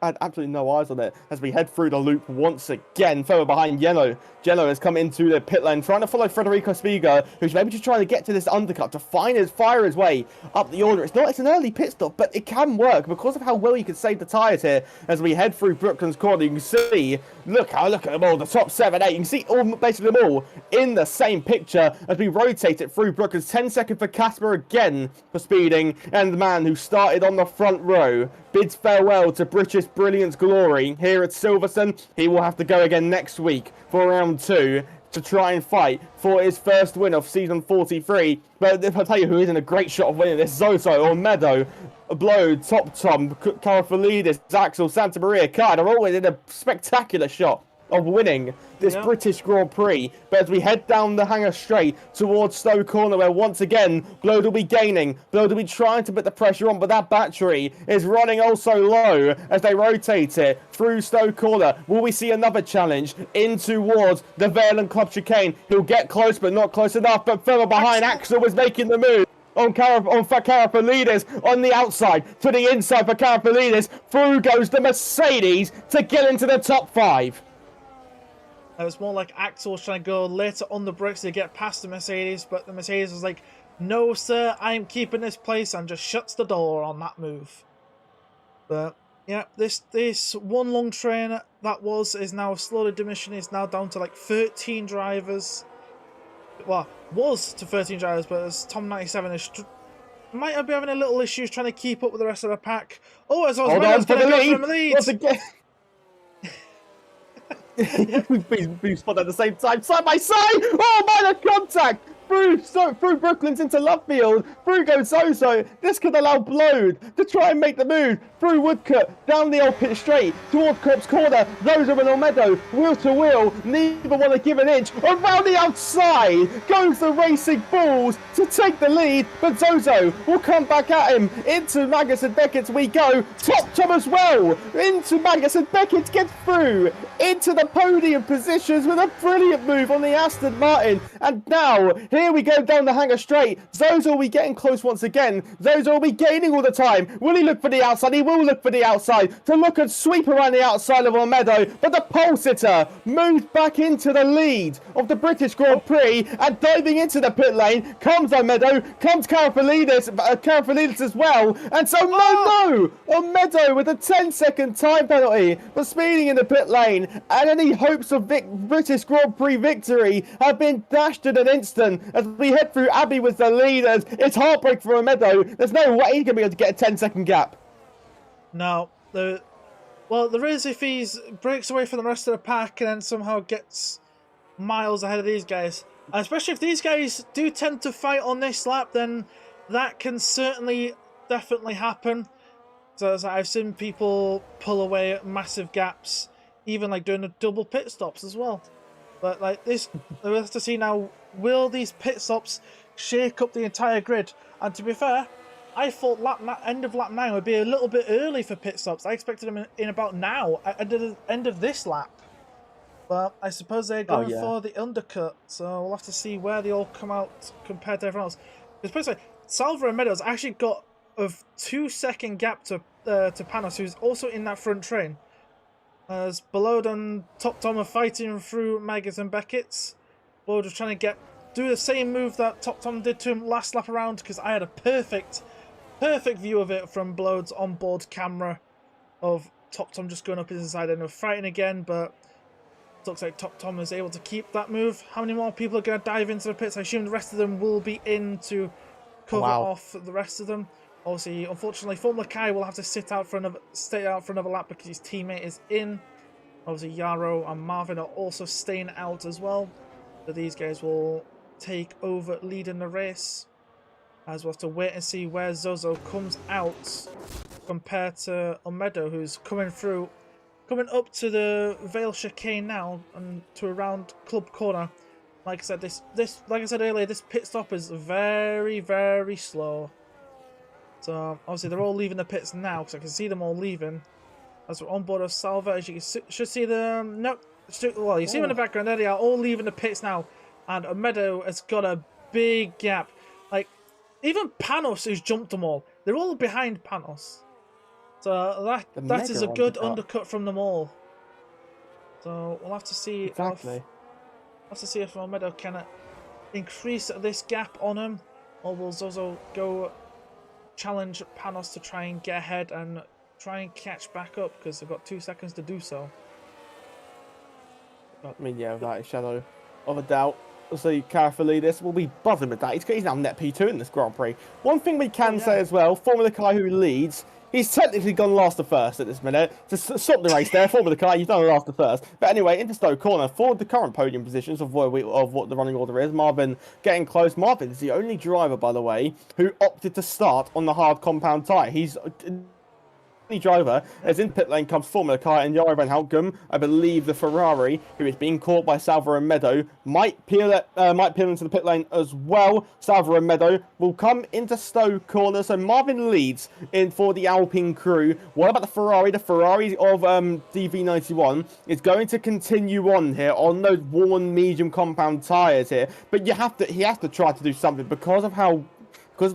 had absolutely no eyes on it as we head through the loop once again, further behind Yellow. Jello has come into the pit lane, trying to follow Federico Spiga, who's maybe just trying to get to this undercut to fire his way up the order. It's an early pit stop, but it can work because of how well you can save the tyres here as we head through Brooklyn's corner. You can see, look at them all, the top 7, 8. You can see basically them all in the same picture as we rotate it through Brooklyn's 10 second for Casper again for speeding, and the man who started on the front row bids farewell to British Brilliance glory here at Silverstone. He will have to go again next week for round 2 to try and fight for his first win of season 43. But if I tell you who is in a great shot of winning this, Zozo or Meadow, Blow, Top Tom, Karafalidis, Axel, Santa Maria, Kai, are always in a spectacular shot of winning this British Grand Prix. But as we head down the hangar straight towards Stowe Corner, where once again Blow will be gaining, Blow will be trying to put the pressure on, but that battery is running also low as they rotate it through Stowe Corner. Will we see another challenge in towards the Vale and Club Chicane? He'll get close, but not close enough. But further behind, Axel was making the move on Karafalidis on the outside to the inside for Karafalidis. Through goes the Mercedes to get into the top 5. It was more like Axel was trying to go later on the brakes to get past the Mercedes, but the Mercedes was like, no sir, I'm keeping this place, and just shuts the door on that move. But yeah, this one long train that is now slowly diminishing. It's now down to like 13 drivers. Well, was to 13 drivers, but as Tom97 is might be having a little issues trying to keep up with the rest of the pack. Oh, as I was going to go from the lead. we spot at the same time, side by side. Oh, minor contact through Brooklyn's into Lovefield. Through goes Zozo. This could allow Blode to try and make the move through Woodcut down the old pit straight towards Cops Corner. Zozo and Olmedo wheel to wheel. Neither want to give an inch. Around the outside goes the Racing Bulls to take the lead, but Zozo will come back at him. Into Magus and Beckett we go. Top Tom as well. Into Magus and Beckett gets through into the podium positions with a brilliant move on the Aston Martin. And now here we go down the hangar straight. Zozo will be getting close once again. Zozo will be gaining all the time. Will he look for the outside? He will look for the outside to look and sweep around the outside of Olmedo. But the pole sitter moves back into the lead of the British Grand Prix, and diving into the pit lane comes Olmedo, comes Karafalidis as well. And so Olmedo with a 10-second time penalty for speeding in the pit lane, and any hopes of British Grand Prix victory have been dashed in an instant as we head through. Abbey was the leaders. It's heartbreak for Olmedo. There's no way he's going to be able to get a 10-second gap. No. Well, there is if he breaks away from the rest of the pack and then somehow gets miles ahead of these guys. And especially if these guys do tend to fight on this lap, then that can definitely happen. So I've seen people pull away massive gaps, even like doing the double pit stops as well. But like this, we'll have to see now, will these pit stops shake up the entire grid? And to be fair, I thought end of lap 9 would be a little bit early for pit stops. I expected them in about now, at the end of this lap. But I suppose they're going for the undercut, so we'll have to see where they all come out compared to everyone else. Especially, Salva and Meadows actually got a 2-second gap to Panos, who's also in that front train. As Belode and Top Tom are fighting through Maggers and Beckett's. Belode was trying to do the same move that Top Tom did to him last lap around, because I had a perfect view of it from Belode's onboard camera of Top Tom just going up his inside and fighting again, but it looks like Top Tom is able to keep that move. How many more people are going to dive into the pits? I assume the rest of them will be in to cover off the rest of them. Obviously, unfortunately, Formula Kai will have to stay out for another lap because his teammate is in. Obviously, Yarrow and Marvin are also staying out as well. So these guys will take over leading the race. As we'll have to wait and see where Zozo comes out compared to Olmedo, who's coming up to the Vale Chicane now and to around Club Corner. Like I said, like I said earlier, this pit stop is very, very slow. So obviously they're all leaving the pits now, because I can see them all leaving. As we're on board of Salva, as you should see them. Nope. Well, you see them in the background. There they are, all leaving the pits now. And Olmedo has got a big gap. Like, even Panos, who's jumped them all, they're all behind Panos. So The that is a mega good undercut. undercut from them all. So we'll have to see Exactly. if Almedo can increase this gap on him, or will Zozo go challenge Panos to try and get ahead and try and catch back up, because they've got 2 seconds to do so. I mean, yeah, without a shadow of a doubt. So Karafalidis will be buzzing with that. He's now net P2 in this Grand Prix. One thing we can say as well, Formula Kai who leads, he's technically gone last to first at this minute. To stop the race there, Formula Kai, you've done last to first. But anyway, into Stoke Corner, for the current podium positions of what the running order is, Marvin getting close. Marvin is the only driver, by the way, who opted to start on the hard compound tyre. He's driver, as in pit lane comes Formula Car and Yara Van Houtgem. I believe the Ferrari, who is being caught by Salvo and Meadow, might peel into the pit lane as well. Salvo and Meadow will come into Stowe Corner, so Marvin leads in for the Alpine crew. What about the Ferrari? The Ferrari of DV91 is going to continue on here on those worn medium compound tyres here, but he has to try to do something because of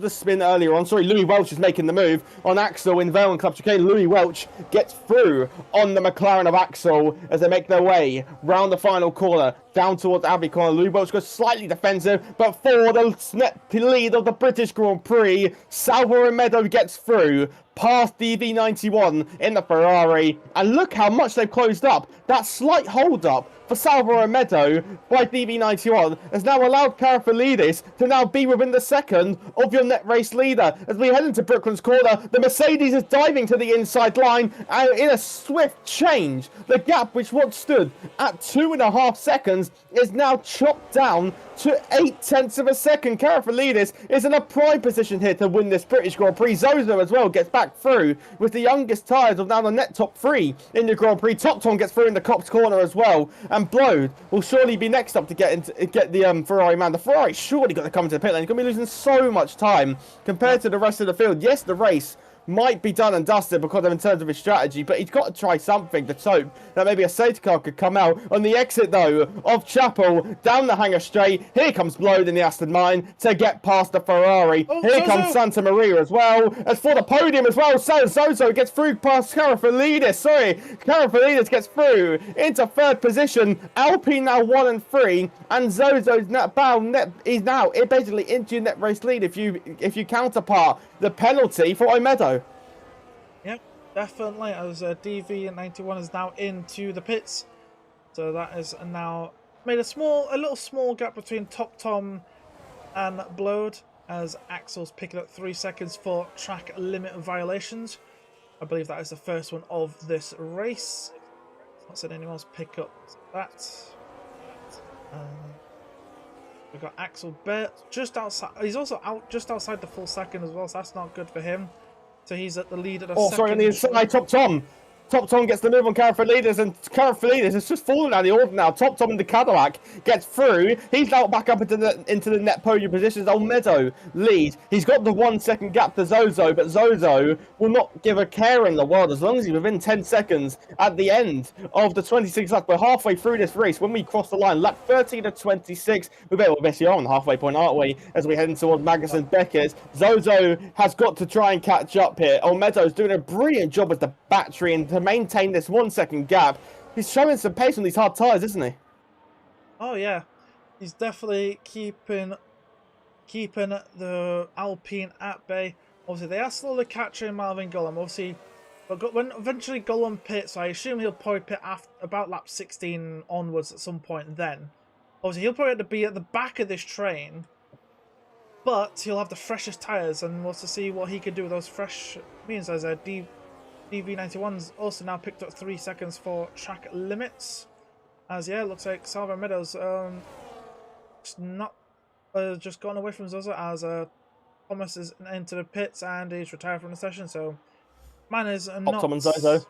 the spin earlier on. Sorry, Louis Welch is making the move on Axel in Vale and Club Chicane. Louis Welch gets through on the McLaren of Axel as they make their way round the final corner down towards Abbey Corner. Louis Welch goes slightly defensive, but for the lead of the British Grand Prix, Salvo Meadow gets through past DV91 in the Ferrari, and look how much they've closed up. That slight hold up for Salvo Meadow by DV91 has now allowed Karafalidis to now be within the second of your net race leader. As we head into Brooklands Corner, the Mercedes is diving to the inside line, and in a swift change, the gap which once stood at 2.5 seconds is now chopped down to 0.8 of a second. Karafalidis is in a prime position here to win this British Grand Prix. Zozo as well gets back through with the youngest tyres of now the net top 3 in the Grand Prix. Top Tom gets through in the Cops Corner as well, and Blode will surely be next up to get the Ferrari man. The Ferrari surely got to come into the pit lane. He's going to be losing so much time compared to the rest of the field. Yes, the race might be done and dusted because of in terms of his strategy, but he's got to try something to hope that maybe a safety car could come out on the exit though of Chapel down the hangar straight. Here comes Blode in the Aston Martin to get past the Ferrari. Here comes Santa Maria as well. As for the podium as well, Zozo gets through past Karafalidis. Karafalidis gets through into third position. Alpine now 1 and 3, and Zozo's is now basically into your net race lead if you counterpart the penalty for Omedo. Yep, definitely, as DV91 is now into the pits. So that has now made a little small gap between Top Tom and Blode, as Axel's picking up 3 seconds for track limit violations. I believe that is the first one of this race. Not seen anyone else pick up that. We've got Axel just outside. He's also out just outside the full second as well, so that's not good for him. So he's at the lead at a second. Sorry, on the inside, Top Tom. Top Tom gets the move on Karafalidis, and Karafalidis has just fallen out of the order now. Top Tom in the Cadillac gets through. He's now back up into the net podium positions. Olmedo leads. He's got the 1 second gap to Zozo, but Zozo will not give a care in the world as long as he's within 10 seconds at the end of the 26 laps. We're halfway through this race. When we cross the line, lap 13 to 26, we basically are on the halfway point, aren't we? As we head in towards Magnussen Beckett. Zozo has got to try and catch up here. Olmedo's doing a brilliant job with the battery and to maintain this 1 second gap. He's showing some pace on these hard tyres, isn't he? Oh yeah, he's definitely keeping the Alpine at bay. Obviously, they are slowly catching Marvin Gullum. Obviously, but when eventually Gullum pits, I assume he'll probably pit after about lap 16 onwards at some point. Then, obviously, he'll probably have to be at the back of this train, but he'll have the freshest tyres, and we'll have to see what he can do with those fresh means. As a DV91's also now picked up 3 seconds for track limits. As yeah, it looks like Salvo Meadows just gone away from Zozo, as Thomas is into the pits and he's retired from the session. So man is not. Tom and Zozo.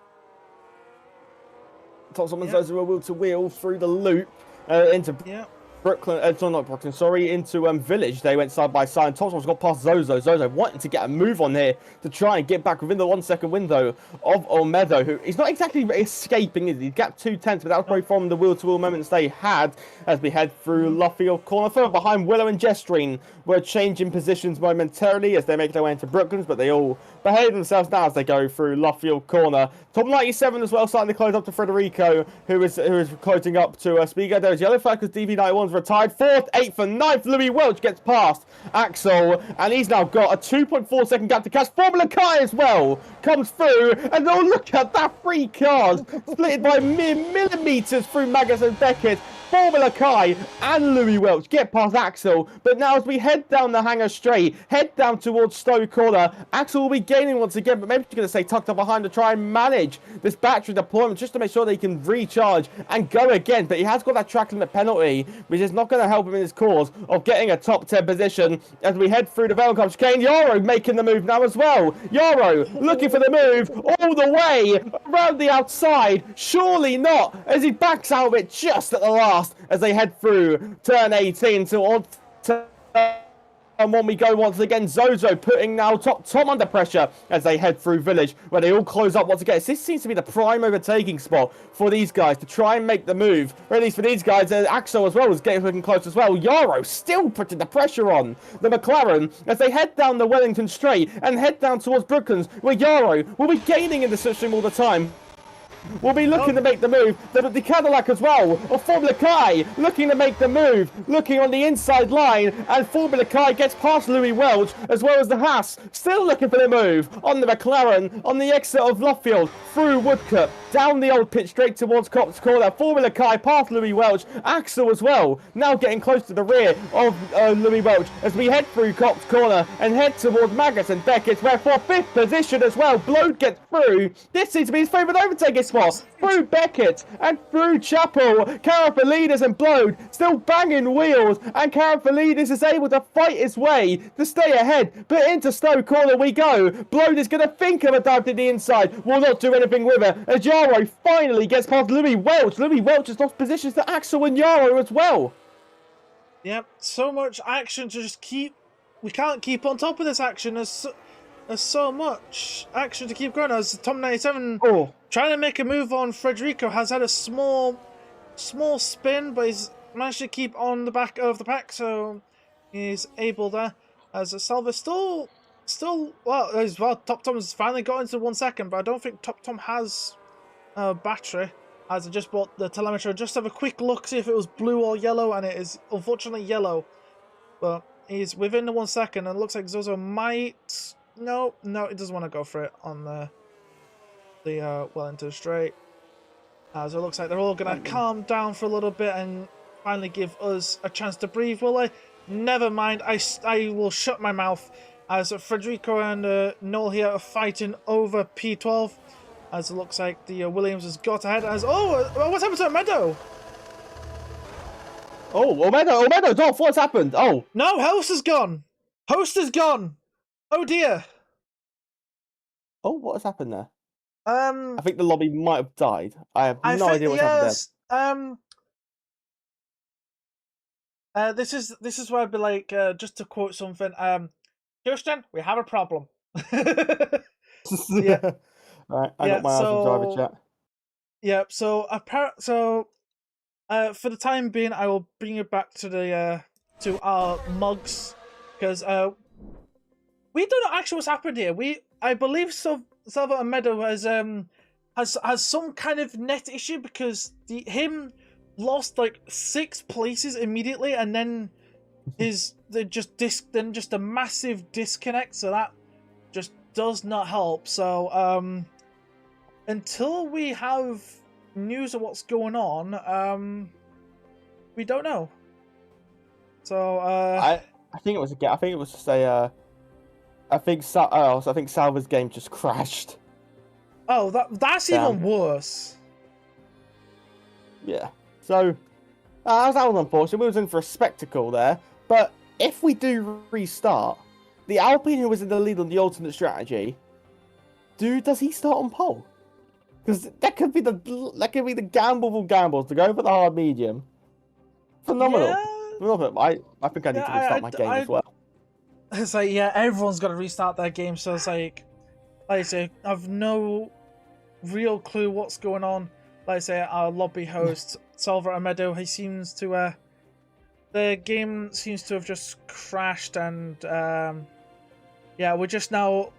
Tom and Zozo are wheel to wheel through the loop into. Yeah. into Village. They went side by side. Thompson's got past Zozo. Zozo wanting to get a move on here to try and get back within the 1 second window of Olmedo, who he's not exactly escaping, is he? He gapped 2 tenths, but that was probably from the wheel-to-wheel moments they had as we head through Luffield corner. Further behind, Willow and Gestrine were changing positions momentarily as they make their way into Brooklands, but they all behave themselves now as they go through Luffield corner. Top 97 as well, starting to close up to Federico, who is closing up to Spiga. There's Yellow Flag because DV91's retired. 4th, 8th, and 9th. Louis Welch gets past Axel, and he's now got a 2.4 second gap to catch. Formula Kai as well comes through, and oh, look at that free card split by mere millimeters through Magus and Beckett. Formula Kai and Louis Welch get past Axel, but now as we head down the hangar straight, head down towards Stowe corner, Axel will be gaining once again, but maybe he's going to stay tucked up behind to try and manage this battery deployment just to make sure that he can recharge and go again. But he has got that track limit penalty, which is not going to help him in his cause of getting a top 10 position as we head through the Velcom chicane. Yaro making the move now as well. Yaro looking for the move all the way around the outside. Surely not, as he backs out of it just at the last as they head through turn 18 towards and when we go once again, Zozo putting now top Tom under pressure as they head through Village, where they all close up once again. This seems to be the prime overtaking spot for these guys to try and make the move, or at least for these guys. Axel as well was getting looking close as well. Yaro still putting the pressure on the McLaren as they head down the Wellington straight and head down towards Brooklands, where Yaro will be gaining in the slipstream all the time. We'll be looking to make the move. The Cadillac as well, or Formula Kai looking to make the move, looking on the inside line, and Formula Kai gets past Louis Welch as well as the Haas, still looking for the move on the McLaren on the exit of Luffield through Woodcote, down the old pitch straight towards Cops Corner. Formula Kai past Louis Welch, Axel as well, now getting close to the rear of Louis Welch as we head through Cops Corner and head towards Magus and Beckett, where for 5th position as well, Blode gets through. This seems to be his favourite overtaking spot. Through Beckett and through Chapel. Karafalidis and Blode still banging wheels, and Karafalidis is able to fight his way to stay ahead. But into Stowe corner we go. Blode is going to think of a dive to the inside, will not do anything with it as Yaro finally gets past Louis Welch. Louis Welch has lost positions to Axel and Yaro as well. Yep, so much action to just keep. We can't keep on top of this action. There's so much action to keep going. As Tom 97 trying to make a move on Federico, has had a small spin, but he's managed to keep on the back of the pack, so he's able there. As Salva still Top Tom has finally got into 1 second, but I don't think Top Tom has a battery. As I just bought the telemetry, just have a quick look, see if it was blue or yellow, and it is unfortunately yellow. But he's within the 1 second, and it looks like Zozo might. No, it doesn't want to go for it on the Wellington straight. As it looks like they're all going to calm down for a little bit and finally give us a chance to breathe, will they? Never mind, I will shut my mouth as Federico and Noel here are fighting over P12. As it looks like the Williams has got ahead as... what's happened to Meadow? Meadow, Dolph, what's happened? No, Host is gone. Host is gone. Oh dear. What has happened there? I think the lobby might have died. I have no idea what's happened there. This is where I'd be like, just to quote something, Houston, we have a problem. Yeah. Right, I got my eyes on driver chat. Yeah, so for the time being, I will bring you back to our mugs, because we don't know actually what's happened here. I believe Salva and Meadow has some kind of net issue, because him lost like 6 places immediately, and then just a massive disconnect. So that just does not help. So until we have news of what's going on, we don't know. So I think it was I think it was just a. I think Salva's game just crashed. Oh, that's even worse. Yeah. So that was unfortunate. We was in for a spectacle there. But if we do restart, the Alpine who was in the lead on the alternate strategy, does he start on pole? Because that could be the gamble of gambles to go for the hard medium phenomenal. Yeah. Phenomenal. I think I need to restart my game as well. It's like, yeah, everyone's got to restart their game, so it's like I say, I've no real clue what's going on. Like I say, our lobby host, Salva Amedo, he seems to, the game seems to have just crashed, and, yeah, we're just now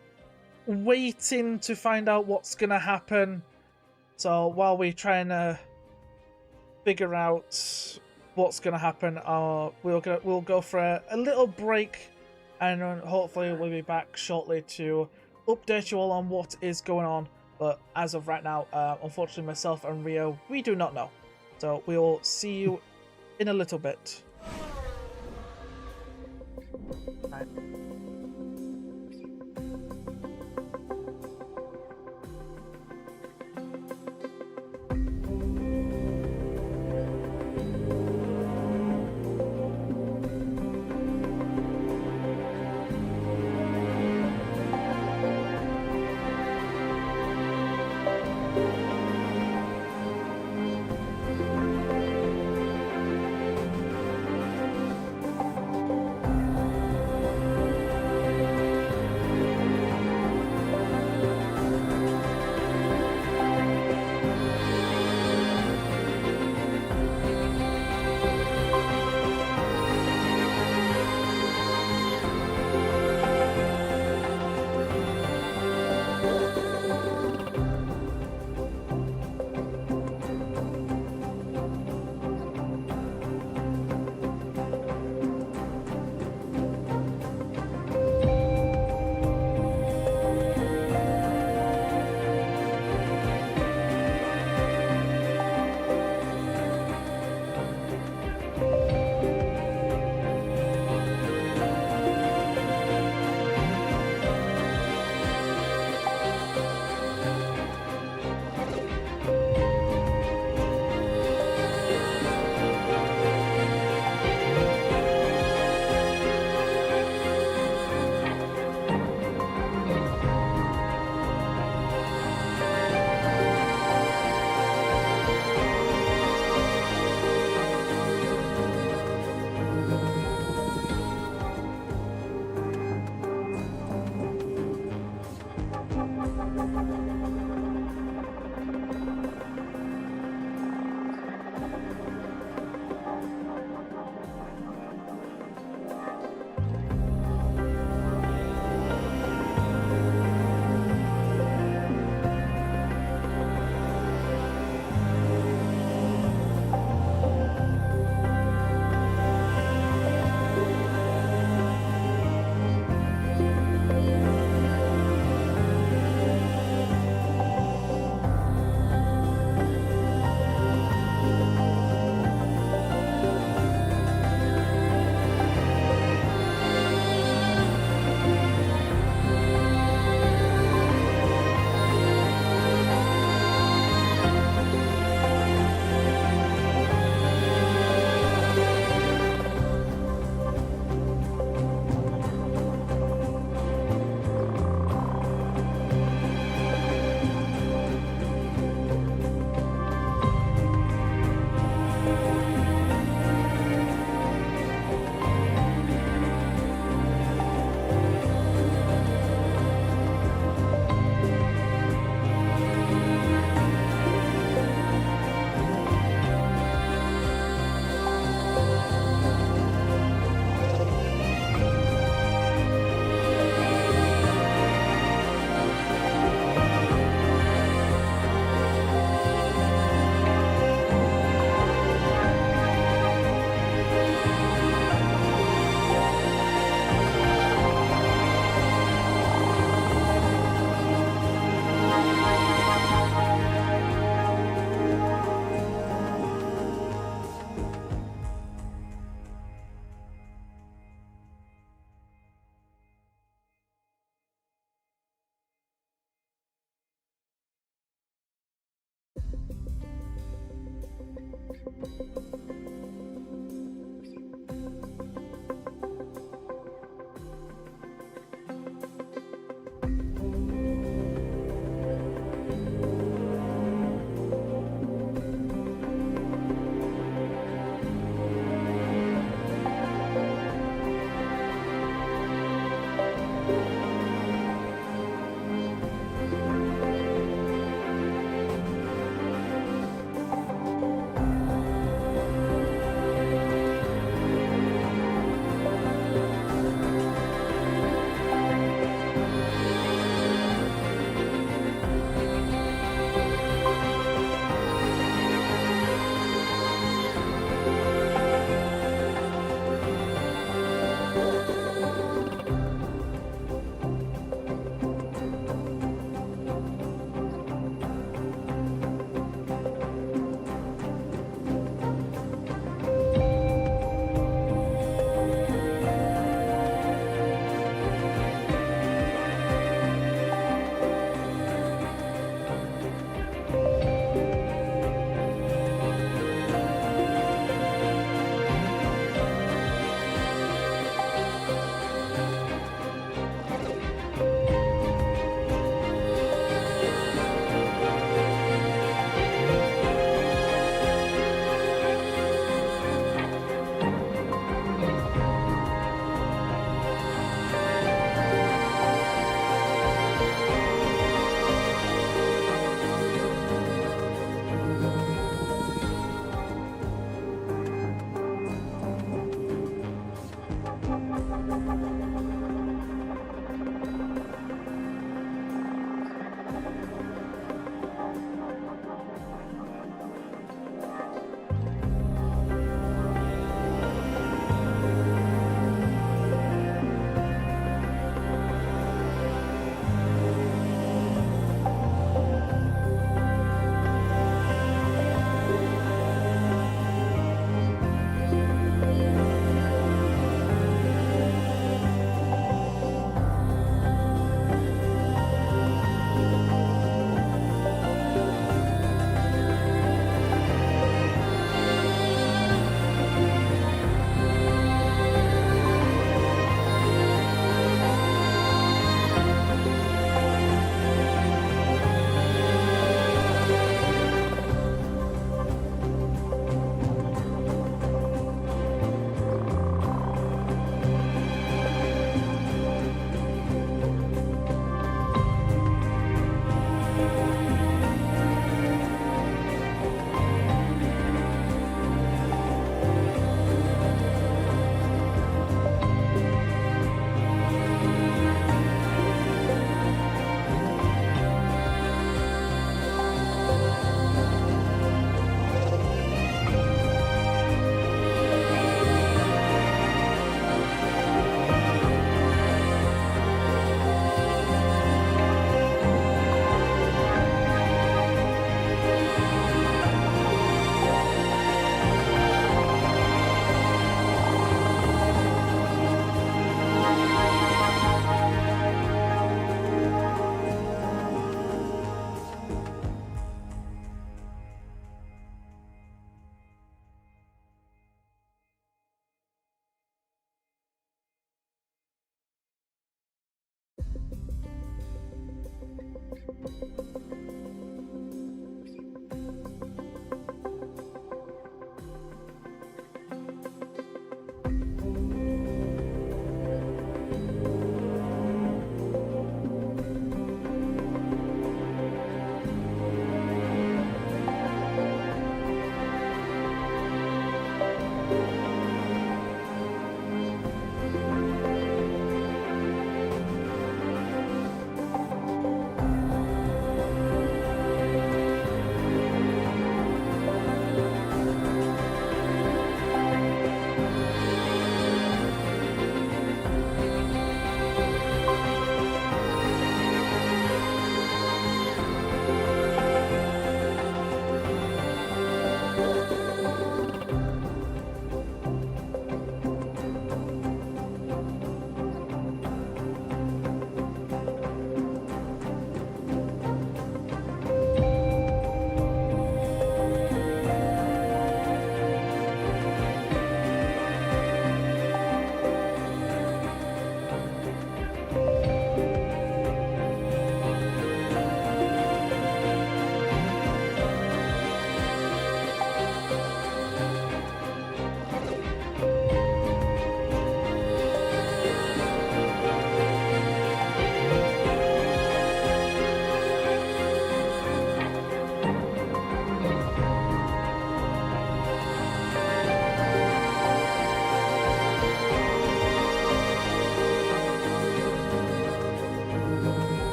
waiting to find out what's going to happen. So while we're trying to figure out what's going to happen, we'll go for a little break, and hopefully we'll be back shortly to update you all on what is going on. But as of right now, unfortunately, myself and Rio, we do not know. So we'll see you in a little bit. Right.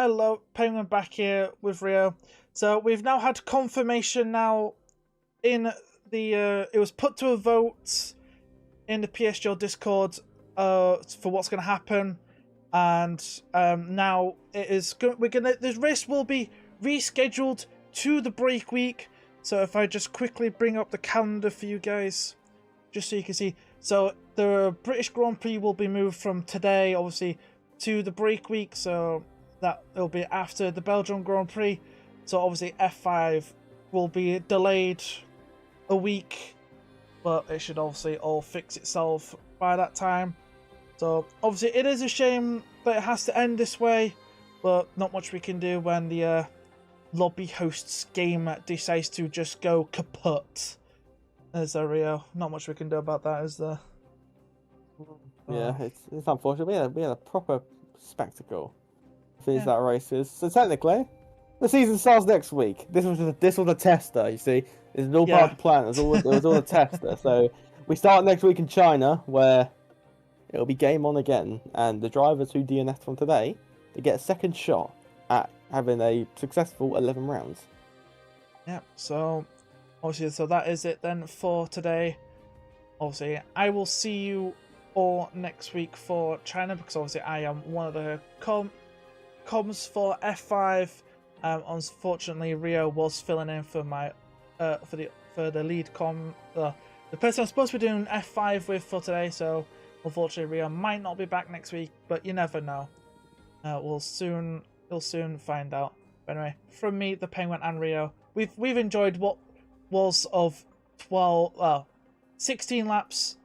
Hello, Penguin back here with Rio. So we've now had confirmation now in the it was put to a vote in the PSGL Discord for what's going to happen, and now it is this race will be rescheduled to the break week. So if I just quickly bring up the calendar for you guys, just so you can see. So the British Grand Prix will be moved from today, obviously, to the break week. So that will be after the Belgian Grand Prix. So obviously F5 will be delayed a week, but it should obviously all fix itself by that time. So obviously it is a shame that it has to end this way, but not much we can do when the lobby hosts game decides to just go kaput. Is there, Rio? Not much we can do about that, is there? Yeah, it's unfortunate. We had a proper spectacle. Finish that races. So technically, the season starts next week. This was a tester. You see, this is all part of the plan. It was all a tester. So we start next week in China, where it'll be game on again, and the drivers who DNF'd from today, they get a second shot at having a successful 11 rounds. Yeah. So obviously, so that is it then for today. Obviously, I will see you all next week for China, because obviously I am one of the comms for F5. Unfortunately, Rio was filling in for my for the lead the person I'm supposed to be doing F5 with for today. So unfortunately, Rio might not be back next week, but you never know. We'll soon find out. But anyway, from me, the Penguin, and Rio, we've enjoyed what was of 16 laps,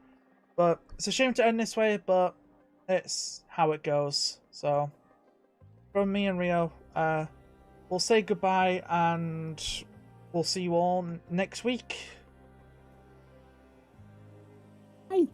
but it's a shame to end this way, but it's how it goes. So from me and Rio, we'll say goodbye, and we'll see you all next week. Bye.